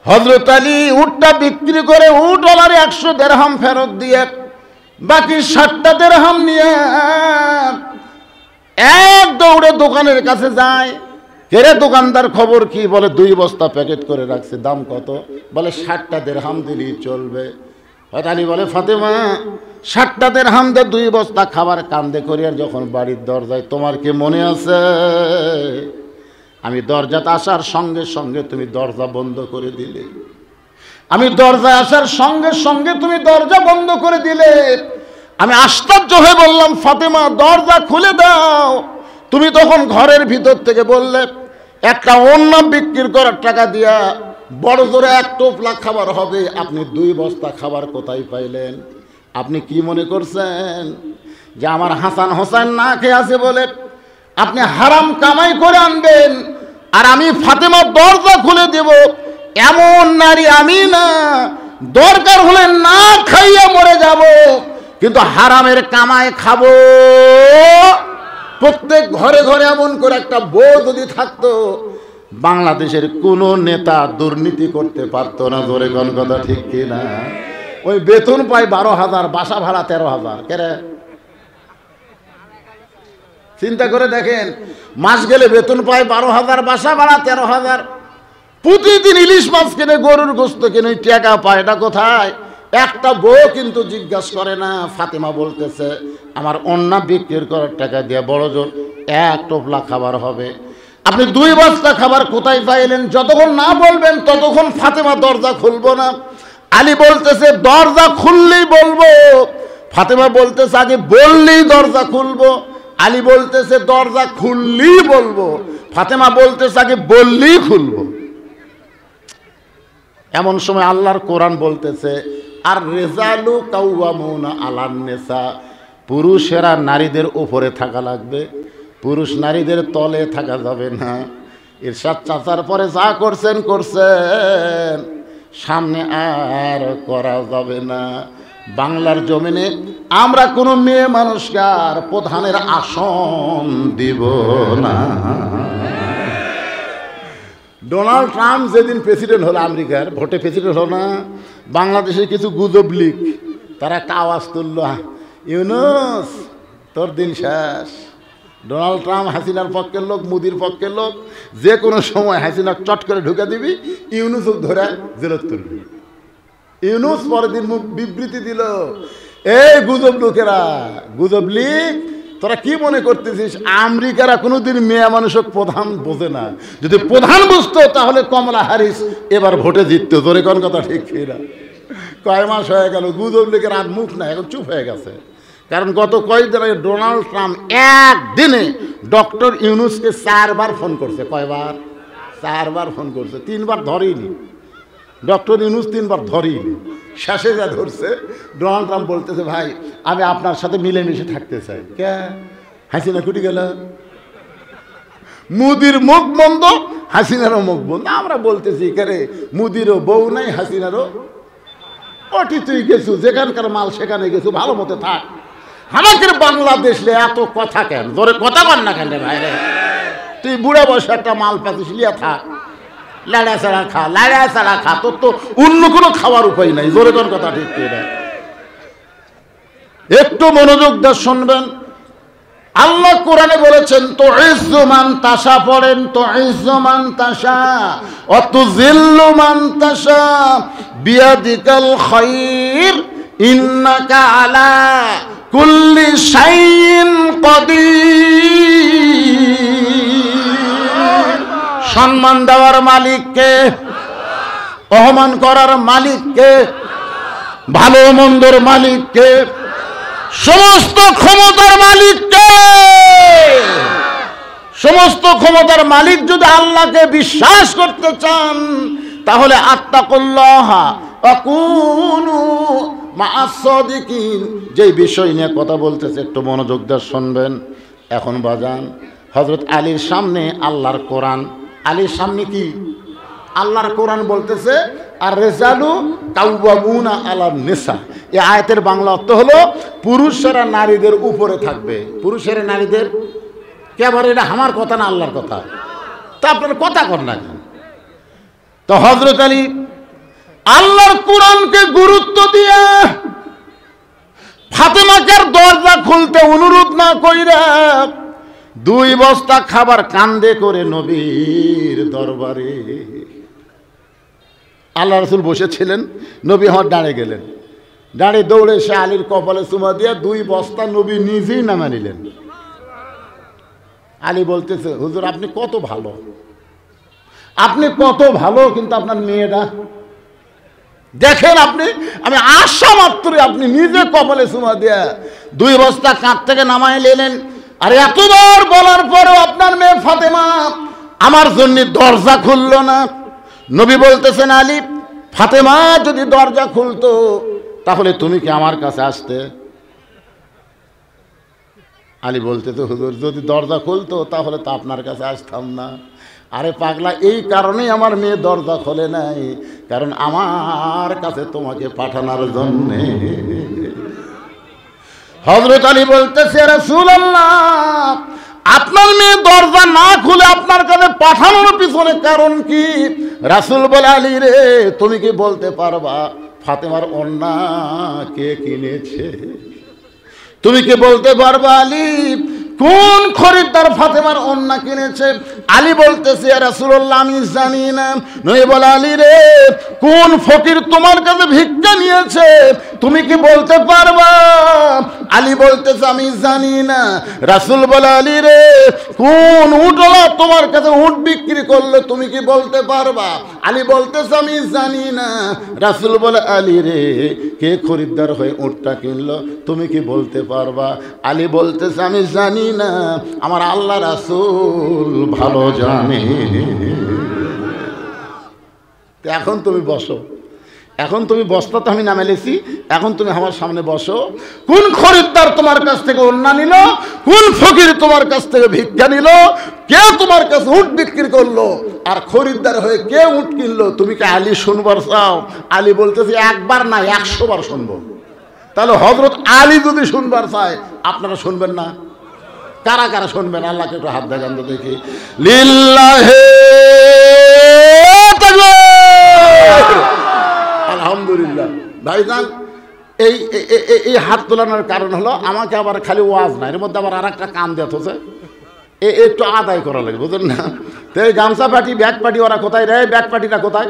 হযরত আলী উটটা বিক্রি করে উটওয়ালার 100 দিরহাম ফেরত দিয়ে বাকি 60টা দিরহাম নিয়ে এক দৌড়ে দোকানের কাছে যায়। কেরে দোকানদার খবর কি? বলে 2 বস্তা প্যাকেট করে রাখছে, দাম কত? বলে 60টা দিরহাম দিলেই চলবে। হযরত আলী বলে ফাতেমা 60টা দিরহাম দিয়ে 2 বস্তা খাবার কান্দে করি, আর যখন বাড়ির দরজায়, তোমার কি মনে আছে আমি দরজাতে আসার সঙ্গে সঙ্গে তুমি দরজা বন্ধ করে দিলে? আমি দরজায় আসার সঙ্গে সঙ্গে তুমি দরজা বন্ধ করে দিলে। আমি আশ্চর্য হয়ে বললাম ফাতেমা দরজা খুলে দাও। তুমি তখন ঘরের ভিতর থেকে বললে একটা ওড়না বিক্রি করার টাকা দিয়া বড় জোরে 1 টোপলা খাবার হবে, আপনি 2 বস্তা খাবার কোথায় পাইলেন? আপনি কি মনে করছেন যে আমার হাসান হোসেন না খেয়ে আছে বলে আপনি হারাম কামাই করে আনবেন আর আমি ফাতেমা দরজা খুলে দেব? এমন নারী আমি না, দরকার হলে না খাইয়া মরে যাব, কিন্তু হারামের কামাই খাবো। প্রত্যেক ঘরে ঘরে এমন করে একটা বউ যদি থাকতো, বাংলাদেশের কোন নেতা দুর্নীতি করতে পারতো না। জোরে কোন কথা ঠিক কিনা? ওই বেতন পায় 12,000, বাসা ভাড়া 13,000। কেরে চিন্তা করে দেখেন, মাস গেলে বেতন পায় 12,000, বাসা ভাড়া 13,000। প্রতিদিন ইলিশ মাছ কিনে, গরুর গোস্ত কিনে টাকা পায়, এটা কোথায়? একটা বউ কিন্তু জিজ্ঞাসা করে না। ফাতেমা বলতেছে আমার ওড়না বিক্রি করার টাকা দিয়ে বড় জোর 1 টোপলা খাবার হবে। আপনি 2 বস্তা খাবার কোথায় পাইলেন? যতক্ষণ না বলবেন ততক্ষণ ফাতেমা দরজা খুলবো না। আলী বলতেছে দরজা খুললেই বলবো। ফাতেমা বলতেছে আগে বললেই দরজা খুলবো। আলী বলতেছে দরজা খুললেই বলবো। ফাতেমা বলতেছে আগে বললেই খুলবো। এমন সময় আল্লাহর কোরআন বলতেছে আর রেজালু কাওয়ামুনা আলান নিসা, পুরুষেরা নারীদের উপরে থাকা লাগবে, পুরুষ নারীদের তলে থাকা যাবে না। ইরশাদ চাচার পরে যা করছেন করছেন, সামনে আর করা যাবে না। বাংলার জমিনে আমরা কোনো মেয়ে মানুষকে আর প্রধানের আসন দিব না। ডোনাল্ড ট্রাম্প যেদিন প্রেসিডেন্ট হলো, আমেরিকার ভোটে প্রেসিডেন্ট হলো না, বাংলাদেশের কিছু গুজব লীগ তারা একটা আওয়াজ তুলল, ইউনূস তোর দিন শেষ। ডোনাল্ড ট্রাম্প হাসিনার পক্ষের লোক, মোদির পক্ষের লোক, যে কোনো সময় হাসিনা চট করে ঢুকে দিবি, ইউনূস ধরে জেলত তুলবি। ইউনূস পরের দিন মুখ বিবৃতি দিল, এই গুজব লোকেরা, গুজব লীগ তোরা কি মনে করতেছিস আমেরিকারা কোনোদিন মেয়ে মানুষক প্রধান বোঝে না? যদি প্রধান বুঝতো তাহলে কমলা হ্যারিস এবার ভোটে জিততো। জোরে কোন কথা ঠিক না? কয় মাস হয়ে গেল গুজব লীগের আর মুখ না, এখন চুপ হয়ে গেছে। কারণ গত কয়েকদিন আগে ডোনাল্ড ট্রাম্প একদিনে ডক্টর ইউনূসকে 4 বার ফোন করছে। কয়বার? 4 বার ফোন করছে, 3 বার ধরেইনি। ডক্টর ইউনূস 3 বার ধরেইনি। শেষে যা ধরছে, ডোনাল্ড ট্রাম্প বলতেছে ভাই আমি আপনার সাথে মিলেমিশে থাকতে চাই। কে? হাসিনা কুটি গেল। মুদির মুখ বন্ধ, হাসিনারও মুখ বন্ধ। আমরা বলতেছি কেরে মুদিরও বউ নাই, হাসিনারও ওটি তুই গেছু, যেখানকার মাল সেখানে গেছু, ভালো মতো থাক। আমাদের বাংলাদেশ এত কথা কেন? জোরে কথা কর না কেন ভাই রে? তুই বুড়া বয়সে একটা মাল পাতিস, লিয়া থাক, লাড়া ছাড়া খা, লাড়া ছাড়া খা, তোর তো অন্য কোনো খাওয়ার উপায় নাই। জোরে কোন কথা ঠিক না? একটু মনোযোগ দিয়ে শুনবেন। আল্লাহ কোরআনে বলেছেন তো ইজ্জু মান তাশা, পড়েন তো ইজ্জু মান তাশা ও তুযিল্লু মান তাশা বিয়াদিকাল খায়র ইন্নাকা আলা কুল্লি শাইইন কাদির। সম্মান দেওয়ার মালিককে, অপমান করার মালিককে, ভালো মন্দর মালিককে, সমস্ত ক্ষমতার মালিককে। সমস্ত ক্ষমতার মালিক যদি আল্লাহকে বিশ্বাস করতে চান তাহলে আত্তাকুল্লাহ ওয়া কুনু মা'আস সাদিকিন, যেই বিষয় নিয়ে কথা বলতেছে একটু মনোযোগ দিয়ে শুনবেন। এখন বাজান হযরত আলীর সামনে আল্লাহর কোরআন, আলীর সামনে কি আল্লাহর কোরআন বলতেছে আর রিজালু কাওয়ামুনা আলান নিসা। এই আয়াতের বাংলা অর্থ হলো পুরুষেরা নারীদের উপরে থাকবে। পুরুষেরা নারীদের কেবল, এটা আমার কথা না আল্লাহর কথা, তা আপনার কথা কর না কেন? তো হযরত আলী আল্লাহর কোরআনকে গুরুত্ব দিয়ে ফাতেমাকে দরজা খুলতে অনুরোধ না কইরা 2 বস্তা খাবার কান্দে করে নবীর দরবারে আল্লাহ রাসূল বসেছিলেন, নবী হঠাৎ দাঁড়িয়ে গেলেন, দাঁড়িয়ে দৌড়ে এসে আলীর কপালে চুমা দিয়ে 2 বস্তা নবী নিজেই নামা নিলেন। আলী বলতেছে, হুজুর আপনি কত ভালো, আপনি কত ভালো, কিন্তু আপনার মেয়েটা দেখেন, আপনি আমি আশা মাত্রই আপনি নিজে কপালে চুমা দিয়ে 2 বস্তা কাঁধ থেকে নামাই নিলেন। আর এতবার বলার পরেও আপনার মেয়ে ফাতেমা আমার জন্য দরজা খুলল না। নবী বলতেছেন, আলী ফাতেমা যদি দরজা খুলতো তাহলে তুমি কি আমার কাছে আসতে? আলী বলতেছে, হুজুর যদি দরজা খুলতো তাহলে তো আপনার কাছে আসতাম না। আরে পাগলা, এই কারণেই আমার মেয়ে দরজা খোলে নাই, কারণ আমার কাছে তোমাকে পাঠানোর জন্যে। হযরত আলী বলতেছে, রাসূলুল্লাহ আপনার মেয়ে দরজা না খুলে আপনার কাছে পাঠানোর পিছনে কারণ কি? রাসূল বলে, আলী রে তুমি কি বলতে পারবা ফাতেমার ওড়না কে কিনেছে? তুমি কি বলতে পারবা আলী কোন খরিদ্দার ফাতেমার ওড়না কিনেছে? আলী বলতেছে, ইয়া রাসূলুল্লাহ আমি জানি না। নবী বলে, আলী রে কোন ফকির তোমার কাছে ভিক্ষা নিয়েছে তুমি কি বলতে পারবা? আলী বলতেছে, আমি জানি না। রাসূল বলে, আলী রে কোন উটওয়ালা তোমার কাছে উট বিক্রি করলো তুমি কি বলতে পারবা? আলী বলতেছে, আমি জানি না। রাসূল বলে, আলী রে কে খরিদ্দার হয়ে উটটা কিনলো তুমি কি বলতে পারবা? আলী বলতেছে, আমি জানি না, আমার আল্লাহ রাসূল ভালো জানে। এখন তুমি বসো, এখন তুমি বস্তা তো আমি নামেলেছি, এখন তুমি আমার সামনে বসো। কোন খরিদ্দার তোমার কাছ থেকে ওড়না নিল? কোন ফকির তোমার কাছ থেকে ভিক্ষা নিল? কে তোমার কাছে উট বিক্রি করলো? আর খরিদ্দার হয়ে কে উট কিনলো? তুমি কি আলী শুনবার চাও? আলী বলতেছে, একবার না 100 বার শুনবো। তাহলে হযরত আলী যদি শুনবার চায় আপনারা শুনবেন না? কারা কারা শুনবেন? আল্লাহকে একটু হাত দেখান তো দেখি। লিল্লাহি তাকবীর, আলহামদুলিল্লাহ। ভাইজান এই এই হাত তোলানোর কারণ হলো আমাকে আবার খালি ওয়াজ না, এর মধ্যে আবার আর একটা কাম দেওয়া হচ্ছে, একটু আদায় করা লাগে, বুঝলেন না? তো এই গামছা পার্টি ব্যাগ পার্টি ওরা কোথায় রে? ব্যাগ পার্টিটা কোথায়?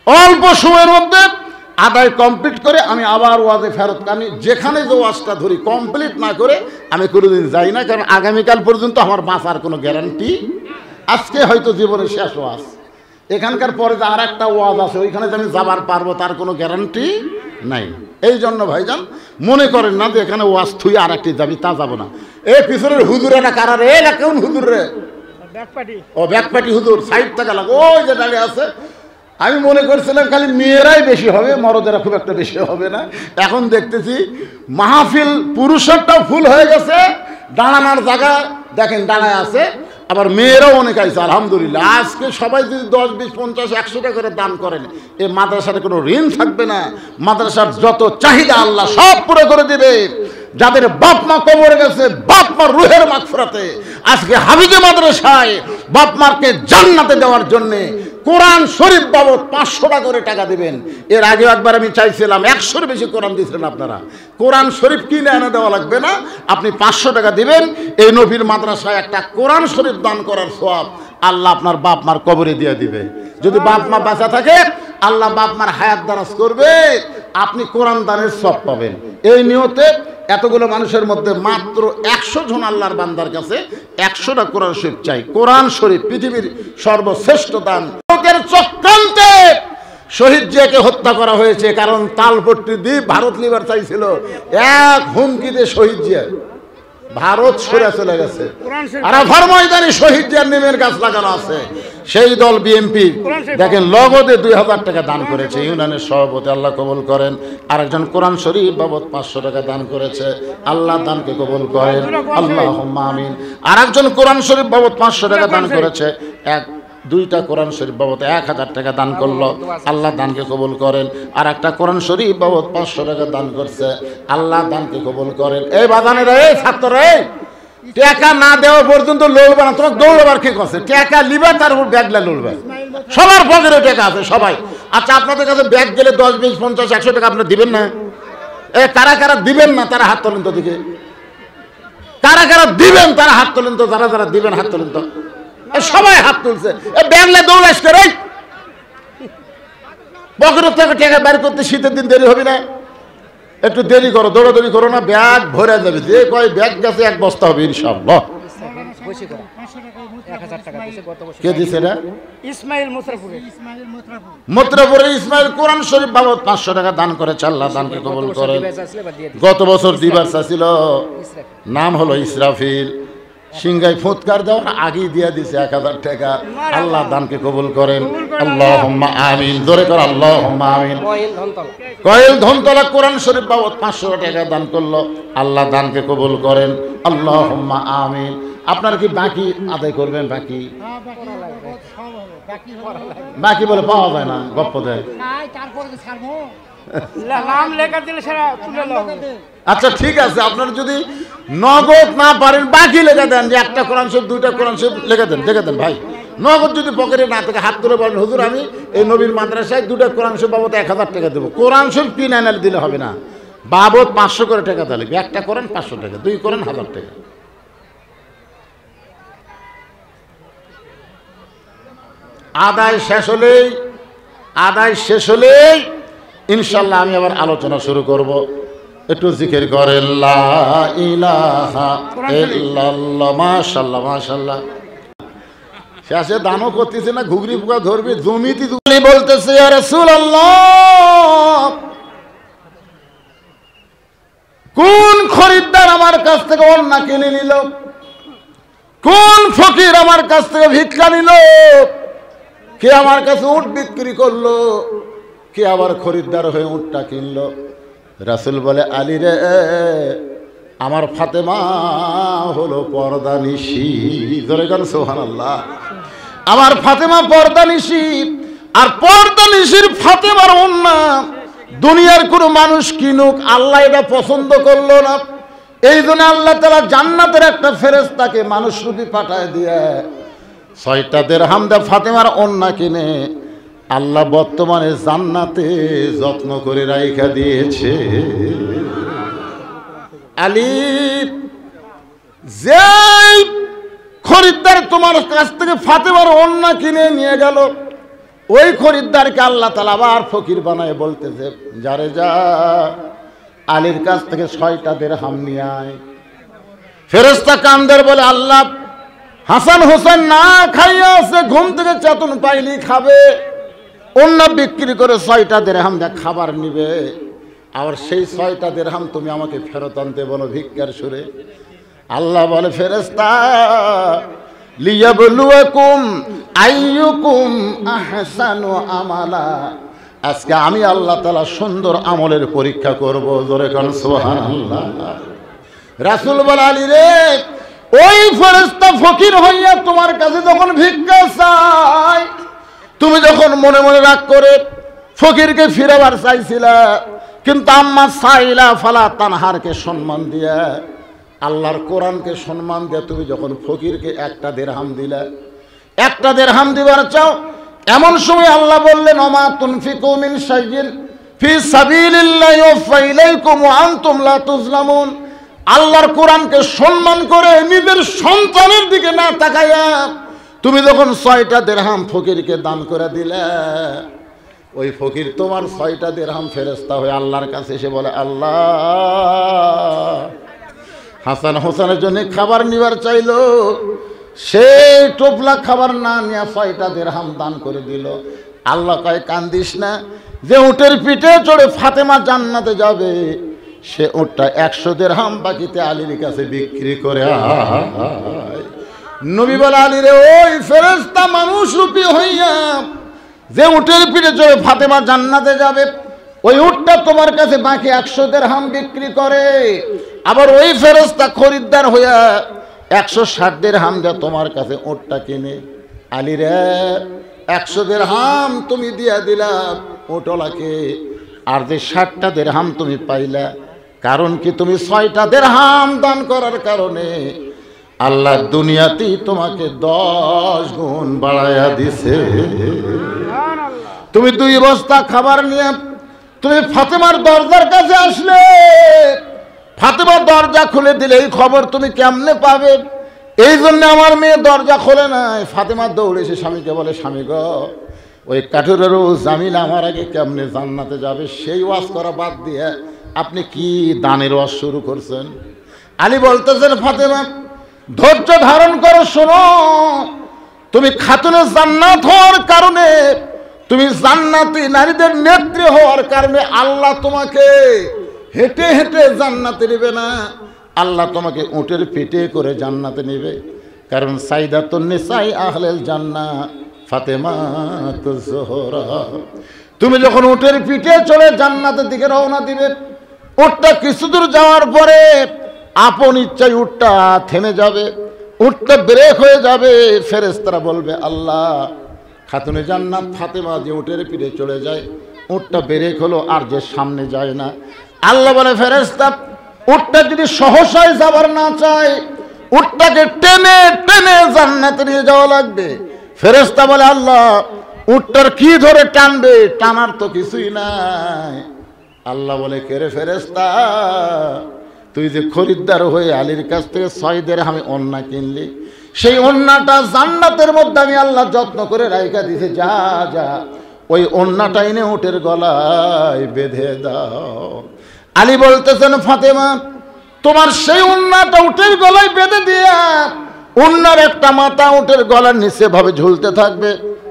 অল্প সময়ের মধ্যে আদায় কমপ্লিট করে আমি আবার ওয়াজে ফেরত। আমি যেখানে যে ওয়াজটা ধরি কমপ্লিট না করে আমি কোনোদিন যাই না, কারণ আগামীকাল পর্যন্ত আমার বাঁচার কোনো গ্যারান্টি। আজকে হয়তো জীবনের শেষ ওয়াজ, এখানকার পরে যে আর একটা ওয়াজ আছে ওইখানে যে আমি যাবার পারবো তার কোনো গ্যারান্টি নাই। এই জন্য ভাইজান মনে করেন না যে এখানে ওয়াজ থুই আর একটি যাবি, তা যাবো না। এই পিছনের হুজুরেরা কারা রে? এরা কেমন হুজুর রে? ও ব্যাকপাটি হুজুর, সাইড থেকে লাগো, ওই যে দাঁড়িয়ে আছে। আমি মনে করছিলাম খালি মেয়েরাই বেশি হবে, মরদেরা খুব একটা বেশি হবে না। এখন দেখতেছি মাহফিল পুরুষেরটাও ফুল হয়ে গেছে, দাঁড়ানোর জায়গা দেখেন দাঁড়ায় আছে, আবার মেয়েরাও অনেক আছে আলহামদুলিল্লাহ। আজকে সবাই যদি 10, 20, 50, 100 টাকা করে দান করেন এই মাদ্রাসার কোনো ঋণ থাকবে না। মাদ্রাসার যত চাহিদা আল্লাহ সব পুরো করে দেবে। যাদের বাপ মা কবরে গেছে বাপ মার রুহের মাগফিরাতে আজকে হাফিজে মাদ্রাসায় বাপ মাকে জান্নাতে দেওয়ার জন্যে কোরআন শরীফ বাবদ 500 টাকা করে টাকা দিবেন। এর আগে একবার আমি চাইছিলাম 100-এর বেশি কোরআন দিয়েছিলেন আপনারা। কোরআন শরীফ কিনে এনে দেওয়া লাগবে না, আপনি 500 টাকা দিবেন। এই নবীর মাদ্রাসায় একটা কোরআন শরীফ দান করার সওয়াব আল্লাহ আপনার বাপ মার কবরে দিয়ে দিবে। যদি বাপ মা বাঁচা থাকে আল্লাহ বাপ মার হায়াত দারাজ করবে, আপনি কোরআন দানের সওয়াব পাবেন। এই নিয়তে এতগুলো মানুষের মধ্যে মাত্র 100 জন আল্লাহর বান্দার কাছে 100টা কোরআন শরীফ চাই। কোরআন শরীফ পৃথিবীর সর্বশ্রেষ্ঠ দান। লোকের চক্রান্তে শহীদ জিয়াকে হত্যা করা হয়েছে, কারণ তালপট্টি দ্বীপ ভারত লিবার চাইছিল, এক হুমকিতে শহীদ জিয়া ভারত সরে চলে গেছে। আরাফার ময়দানে শহীদ জিয়ার নিমের গাছ লাগানো আছে, সেই দল বিএনপি দেখেন লগদে 2000 টাকা দান করেছে ইউনিয়নের সভাপতি, আল্লাহ কবুল করেন। আরেকজন কোরআন শরীফ বাবদ 500 টাকা দান করেছে, আল্লাহ দানকে কবুল করেন, আল্লাহুম্মা আমিন। আরেকজন কোরআন শরীফ বাবদ 500 টাকা দান করেছে, দুইটা কোরআন শরীফ বাবদ 1000 টাকা দান করলো, আল্লাহ দানকে কবুল করেন। আর একটা কোরআন শরীফ বাবদ 500 টাকা দান করছে, আল্লাহ দানকে কবুল করেন। এই বাদানেরা, এই ছাত্ররা, এই টাকা না দেওয়া পর্যন্ত লড়বে না, তোমার দৌড়বার কি করছে? টাকা লিবে, তার উপর ব্যাগলা লড়বে। সবার পকেটে টাকা আছে সবাই। আচ্ছা, আপনাদের কাছে ব্যাগ গেলে 10, 20, 50, 100 টাকা আপনারা দিবেন না? এ কারা কারা দিবেন না তারা হাত তোলেন তো দিকে। কারা কারা দিবেন তারা হাত তোলেন তো, যারা যারা দিবেন হাত তোলেন তো। সবাই হাত তুলছে। এ ব্যাগলে দৌড়াস করে পকেটের থেকে টাকা বের করতে শীতের দিন দেরি হবে না? একটু দেরি করো, দৌড়াদৌড়ি করো না, ব্যাগ ভরে যাবে। যে কয় ব্যাগ গেছে 1 বস্তা হবে ইনশাআল্লাহ। কে দিছে এটা? ইসমাইল মোত্রাপুরে ইসমাইল কোরআন শরীফ বাবদ 500 টাকা দান করেছে, আল্লাহ দানকে কবুল করেন। গত বছর দিবার ছিল, নাম হলো ইসরাফিল। সিংহাই ফুৎকার দেওয়ার আগেই দিয়ে দিছে 1000 টাকা, আল্লাহ দানকে কবুল করেন, আল্লাহুম্মা আমিন। জোরে কর আল্লাহুম্মা আমিন। কয়েল ধনতলা কোরআন শরীফ বাবদ 500 টাকা দান করলো, আল্লাহ দানকে কবুল করেন, আল্লাহুম্মা আমিন। আপনারা কি বাকি আদায় করবেন? বাকি বলে পাওয়া যায় না, গপ্প দেয়। আচ্ছা ঠিক আছে, আপনারা যদি নগদ না পারেন বাকি লেখা দেন, যে একটা কোরআন শরীফ, 2টা কোরআন শরীফ লেখা দেন, ভাই। নগদ যদি পকেটে না থাকে হাত তুলে বলেন, হুজুর আমি এই নবীর মাদ্রাসায় 2টা কোরআন শরীফ বাবদ 1000 টাকা দেবো। কোরআন শরীফ কিনে এনে দিলে হবে না, বাবদ 500 করে টাকা দিলে। একটা কোরআন 500 টাকা, 2 কোরআন 1000 টাকা। আদায় শেষ হলেই ইনশাল্লাহ আমি আবার আলোচনা শুরু করব। একটু জিকির করেন লা ইলাহা ইল্লাল্লাহ। মাশাআল্লাহ মাশাআল্লাহ। শেষে দানও করতেছে না, ঘুগরি পোকা ধরবে জমিতে বলতেছে, ইয়া রাসূলুল্লাহ, কোন খরিদ্দার আমার কাছ থেকে অন্য কিনে নিল? কোন ফকির আমার কাছ থেকে ভিক্ষা নিল? কে আমার কাছে উট বিক্রি করলো? কে আবার খরিদ্দার হয়ে উটটা কিনলো? রাসূল বলে, আলী রে, আমার ফাতেমা হলো পর্দানিশী। ধরে গেল সুবহানাল্লাহ। আমার ফাতেমা পর্দানিশী, আর পর্দানিশীর ফাতেমার ওন্না দুনিয়ার কোনো মানুষ কিনুক, আল্লাহ এটা পছন্দ করলো না। এই জন্য আল্লাহ তাআলা জান্নাতের একটা ফেরেশতাকে মানুষ রূপী পাঠায় দিয়ে 6টা দিরহাম দিয়ে ফাতেমার ওন্না কিনে আল্লাহ বর্তমানে জান্নাতে যত্ন করে রাইখা দিয়েছে। আলী, যে খরিদ্দার তোমার কাছ থেকে ফাতেমার ওন্না কিনে নিয়ে গেল, ওই খরিদ্দারকে আল্লাহ তাআলা আবার ফকির বানায় বলতেছে, যারে যা আলীর কাছ থেকে 6টা দিরহাম নিয়ে আয়। ফেরেশতা কান্দের বলে, আল্লাহ, হাসান হোসেন না খাইয়া আছে, ঘুম থেকে চেতন পাইলি খাবে, অন্য বিক্রি করে 6টা দিরহাম দিয়ে খাবার নিবে, আর সেই 6টা দিরহাম তুমি আমাকে ফেরত আনতে বলো ভিক্ষার সুরে। আল্লাহ বলে, ফেরেশতা, লিয়াবলুয়াকুম আইয়ুকুম আহসানু আমালা, আজকে আমি আল্লাহ তাআলা সুন্দর আমলের পরীক্ষা করব। জোরে কোন সুবহানাল্লাহ। রাসূল বলে, আলী রে, ওই ফেরেশতা ফকির হইয়া তোমার কাছে যখন ভিক্ষা চায়, তুমি যখন মনে মনে রাগ করে ফকিরকে ফিরাবার চাইছিলা, কিন্তু আম্মা সাইলা ফালা তানহারকে সম্মান দিয়া, আল্লাহর কোরআনকে সম্মান দিয়া তুমি যখন ফকিরকে 1টা দিরহাম দিলা, 1টা দিরহাম দিবার চাও, এমন সময় আল্লাহ বললেন, ওমা তুনফিকু মিন শাইইন ফি সাবিলিল্লাহি ইউফা ইলাইকুম ওয়া আনতুম লা তুজলামুন। আল্লাহর কোরআনকে সম্মান করে নিজের সন্তানের দিকে না তাকাইয়া তুমি যখন 6টা দিরহাম ফকিরকে দান করে দিলে, ওই ফকির তোমার 6টা দিরহাম ফেরেশতা হয়ে আল্লাহর কাছে এসে বলে, আল্লাহ, হাসান হোসেনের জন্য খাবার নিবার চাইলো, সেই টোপলা খাবার না নিয়ে 6টা দিরহাম দান করে দিল। আল্লাহ কয়, কান্দিস না, যে উটের পিঠে চড়ে ফাতেমা জান্নাতে যাবে, সে উটটা 100 দিরহাম বাকিতে আলীর কাছে বিক্রি করে আয়। নবী বলে আলী রে, ওই ফেরেশতা মানুষ রূপী হইয়া যে উটের পিঠে চড়ে ফাতেমা জান্নাতে যাবে, ওই উটটা তোমার কাছে বাকি 100 দিরহাম বিক্রি করে। আবার ওই ফেরেশতা খরিদ্দার হইয়া 160 দিরহাম দিয়ে তোমার কাছে উটটা কিনে। আলী রে, 100 দিরহাম তুমি দিয়া দিলা উটলাকে, আর যে 60টা দিরহাম তুমি পাইলা, কারণ কি তুমি 6টা দিরহাম দান করার কারণে আল্লাহ দুনিয়াতেই তোমাকে 10 গুণ বাড়ায়া দিছে। তুমি 2 বস্তা খাবার নিয়ে তুমি ফাতেমার দরজার কাছে আসলে, ফাতেমা দরজা খুলে দিলে এই খবর তুমি কেমনে পাবে? এই জন্য আমার মেয়ে দরজা খোলে নাই। ফাতেমা দৌড়ে এসে স্বামীকে বলে, স্বামী গো, ওই কাঠুরেরও জামিল আমার আগে কেমনে জান্নাতে যাবে? সেই ওয়াজ করা বাদ দিয়ে আপনি কি দানের ওয়াজ শুরু করছেন? আলী বলতেছেন, ফাতেমা ধৈর্য ধারণ করো, শোনো, তুমি খাতুনে জান্নাত হওয়ার কারণে, তুমি জান্নাতি নারীদের নেত্রী হওয়ার কারণে আল্লাহ তোমাকে হেঁটে হেঁটে জান্নাতে নেবে না, আল্লাহ তোমাকে উটের পিঠে করে জান্নাতে নেবে। কারণ সাইদাতুন নিসাই আহলেল জান্নাহ ফাতেমাতুজ জোহরা। তুমি যখন উটের পিঠে চলে জান্নাতের দিকে রওনা দিবে, উটটা কিছু দূর যাওয়ার পরে আপন ইচ্ছায় উটটা থেমে যাবে, উটটা ব্রেক হয়ে যাবে। ফেরেশতারা বলবে, আল্লাহ, খাতুনে জান্নাত ফাতেমা যে উটের পিঠে চলে যায়, উটটা ব্রেক হলো আর যে সামনে যায় না। আল্লাহ বলে, ফেরেশতা, উটটা যদি সহসায় যাবার না চায়, উটটাকে টেনে টেনে জান্নাতে নিয়ে যাওয়া লাগবে। ফেরেশতা বলে, আল্লাহ, উটটার কি ধরে টানবে? টানার তো কিছুই নাই। আল্লাহ বলে, কে রে ফেরেশতা, তুই যে খরিদ্দার হয়ে আলীর কাছ থেকে 6 দিরহামে ওন্না কিনলি, সেই ওন্নাটা জান্নাতের মধ্যে আমি আল্লাহ যত্ন করে রাইখা দিয়েছি, যা যা ওই ওন্নাটা এনে উটের গলায় বেঁধে দাও। আলী বলতেছেন, ফাতেমা, তোমার সেই ওন্নাটা উটের গলায় বেঁধে দিয়া ওন্নার একটা মাথা উটের গলার নিচে ভাবে ঝুলতে থাকবে।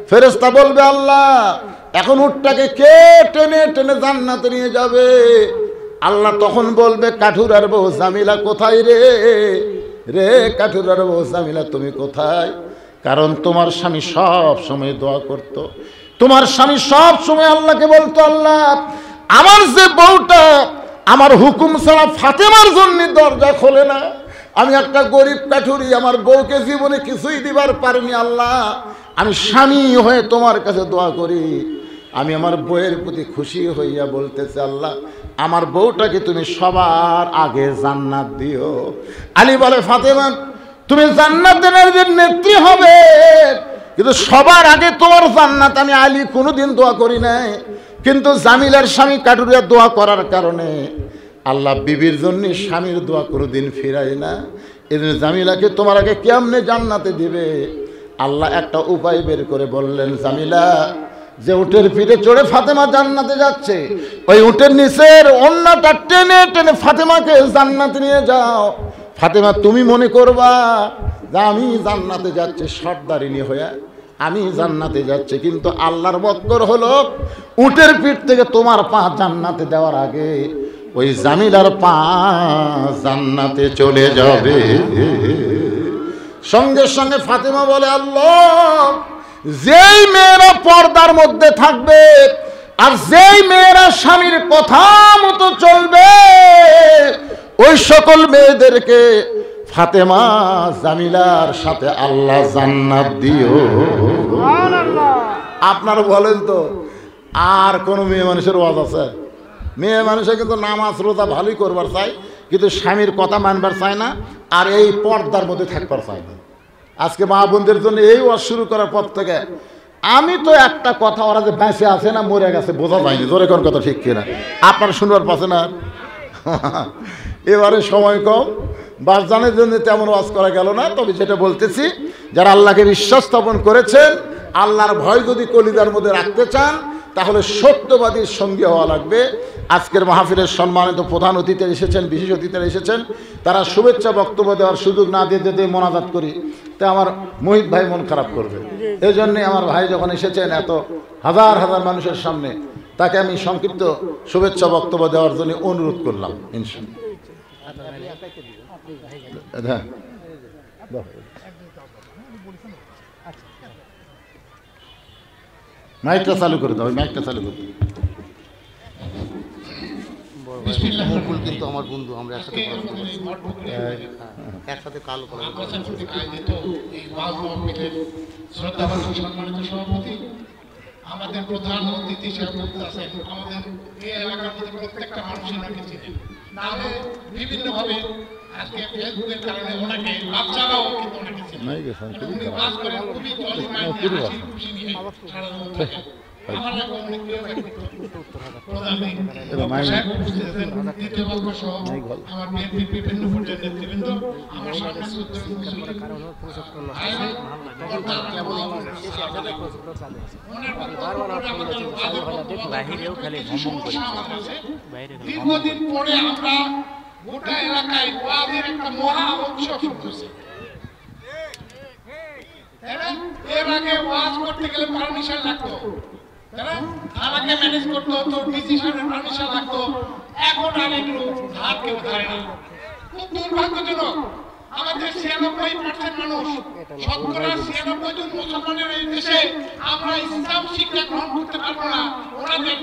ফেরেশতা বলবে, আল্লাহ, এখন উটটাকে কে টেনে টেনে জান্নাতে নিয়ে যাবে? আল্লাহ তখন বলবে, কাঠুরার বউ জামিলা কোথায় রে? রে কাঠুরার বউ জামিলা, তুমি কোথায়? কারণ তোমার স্বামী সব সময় দোয়া করত, তোমার স্বামী সব সময় আল্লাহকে বলতো, আল্লাহ, আমার যে বউটা আমার হুকুম ছাড়া ফাতেমার জন্য দরজা খোলে না, আমি একটা গরিব কাঠুরি, আমার বউকে জীবনে কিছুই দিবার পারিনি, আল্লাহ, আমি স্বামী হয়ে তোমার কাছে দোয়া করি, আমি আমার বউয়ের প্রতি খুশি হইয়া বলতেছি, আল্লাহ, আমার বউটাকে তুমি সবার আগে জান্নাত দিও। আলী বলে, ফাতেমা, তুমি জান্নাতের নেত্রী হবে, কিন্তু সবার আগে তোমার জান্নাত আমি আলী কোনোদিন দোয়া করি নাই। কিন্তু জামিলার স্বামী কাঠুরিয়া দোয়া করার কারণে আল্লাহ বিবির জন্য স্বামীর দোয়া কোনোদিন ফিরায় না। এদিন জামিলাকে তোমার আগে কেমনে জান্নাতে দিবে? আল্লাহ একটা উপায় বের করে বললেন, জামিলা, যে উটের পিঠে চড়ে ফাতেমা জান্নাতে যাচ্ছে, ওই উটের নিচের ওন্নাটা টেনে টেনে ফাতেমাকে জান্নাতে নিয়ে যাও। ফাতেমা, তুমি মনে করবা যে আমি জান্নাতে যাচ্ছি সর্দারিনী হয়ে, আমি জান্নাতে যাচ্ছি, কিন্তু আল্লাহর বক্কর হলো, উটের পিঠ থেকে তোমার পা জান্নাতে দেওয়ার আগে ওই জামিলার পা জান্নাতে চলে যাবে। সঙ্গে সঙ্গে ফাতেমা বলে, আল্লাহ, যেই মেয়েরা পর্দার মধ্যে থাকবে আর যেই মেয়েরা স্বামীর কথা মতো চলবে, ওই সকল মেয়েদেরকে ফাতেমা জামিলার সাথে আল্লাহ জান্নাত দিও। আপনারা বলেন তো, আর কোন মেয়ে মানুষের ওয়াজ আছে? মেয়ে মানুষের কিন্তু নামাজ রোজা ভালোই করবার চাই, কিন্তু স্বামীর কথা মানবার চায় না, আর এই পর্দার মধ্যে থাকবার চায় না। আজকে মা বোনদের জন্য এই ওয়াজ শুরু করার পর থেকে আমি তো একটা কথা, ওরা যে বেঁচে আছে না মরে গেছে বোঝা যায়নি, জোরে কোন কথা ঠিক কিনা? আপনার শুনবার পাচ্ছে না? এবারে সময় কম, বাসজানের জন্য তেমন ওয়াজ করা গেল না। তবে যেটা বলতেছি, যারা আল্লাহকে বিশ্বাস স্থাপন করেছেন, আল্লাহর ভয় যদি কলিজার মধ্যে রাখতে চান, তাহলে সত্যবাদীর সঙ্গে হওয়া লাগবে। আজকের মাহফিলের সম্মানিত প্রধান অতিথিরা এসেছেন, বিশেষ অতিথিরা এসেছেন, তারা শুভেচ্ছা বক্তব্য দেওয়ার সুযোগ না দিয়ে যেতে মোনাজাত করি, তা আমার মোহিত ভাই মন খারাপ করবে। এই জন্যে আমার ভাই যখন এসেছেন এত হাজার হাজার মানুষের সামনে, তাকে আমি সংক্ষিপ্ত শুভেচ্ছা বক্তব্য দেওয়ার জন্য অনুরোধ করলাম। ইনশাআল্লাহ। মাইকটা চালু করে দাও, মাইকটা চালু করে দাও। মুকুল কিন্তু আমার বন্ধু, আমরা একসাথে একসাথে কালো শ্রদ্ধাভাজন সম্মানিত সভাপতি, আমাদের প্রধান অতিথি সাহেব আছেন, আমাদের এই এলাকার মধ্যে প্রত্যেকটা মানুষের ওনাকে চিনেন, নাহলে বিভিন্নভাবে আজকে ফেসবুকের কারণে ওনাকে বাচ্চারাও কিন্তু ওনাকে চিনেন। উনি কাজ করেন খুবই জলিমায় হাসি খুশি নিয়ে সারা জীবন থাকেন। আমার এখন অনেক প্রিয় ব্যক্তিত্ব প্রধান সাহেব উপস্থিত আছেন, দ্বিতীয় পক্ষ সহ আমার বিএনপির বিভিন্ন পর্যায়ের নেতৃবৃন্দ, আমার সামনে দীর্ঘদিন পরে আমরা গোটা এলাকায় ওয়াজের একটা মহা উৎসব শুরু হয়েছে। এর আগে ওয়াজ করতে গেলে পারমিশন লাগতো, থানাকে ম্যানেজ করতে হতো, ডিসি সাহেবের পারমিশন লাগতো, এখন আর এগুলো ধার কেউ ধারে না। খুব দুর্ভাগ্যজনক, আমাদের ৯৬% মানুষ, শতকরা ৯৬ জন মুসলমানের এই দেশে আমরা ইসলাম শিক্ষা গ্রহণ করতে পারবো না। ওনাদের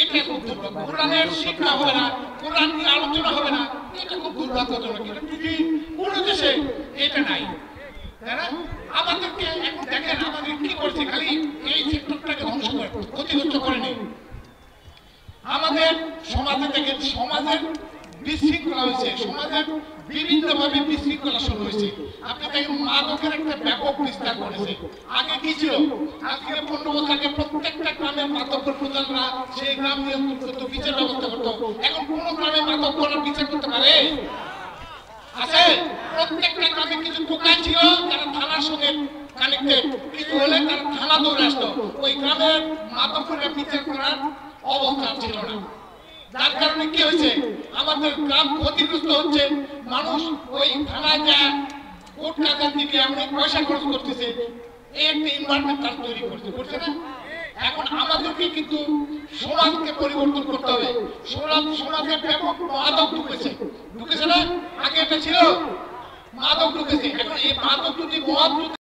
এটা খুব দুর্ভাগ্য, কোরআনের শিক্ষা হবে না, কোরআন নিয়ে আলোচনা হবে না, এটা খুব দুর্ভাগ্যজনক। কোনো দেশে এটা নাই। আমাদেরকে এখন দেখেন আমাদের কি করছে, খালি এই সেক্টরটাকে ধ্বংস করে ক্ষতিগ্রস্ত করেনি। আমাদের সমাজে দেখেন সমাজের বিশৃঙ্খলা হয়েছে, সমাজের বিভিন্নভাবে বিশৃঙ্খলা শুরু হয়েছে। আপনি দেখেন মাদকের একটা ব্যাপক বিস্তার করেছে। আগে কি ছিল, আজকে ১৫ বছর আগে প্রত্যেকটা গ্রামের মাদক প্রধানরা সেই গ্রাম নিয়ন্ত্রণ করতো, বিচার ব্যবস্থা করতো। এখন কোন গ্রামে মাদক বিচার করতে পারে আছে? প্রত্যেকটা গ্রামে কিছু দোকান ছিল যারা থানার সঙ্গে কানেক্টেড, কিছু হলে তারা থানা দৌড়ে আসতো, ওই গ্রামের মাদকের বিচার করার অবস্থা ছিল না। যার কারণে কি হয়েছে, আমাদের গ্রাম ক্ষতিগ্রস্ত হচ্ছে। মানুষ ওই থানায় যায় কোর্ট কাজের দিকে অনেক পয়সা খরচ করতেছে, এই একটা এনভায়রনমেন্ট তার তৈরি করছে না। এখন আমাদেরকে কিন্তু সমাজকে পরিবর্তন করতে হবে। সমাজে ব্যাপক মাদক ঢুকেছে না, আগে এটা ছিল মাদক ঢুকেছে। এখন এই মাদক যদি মদ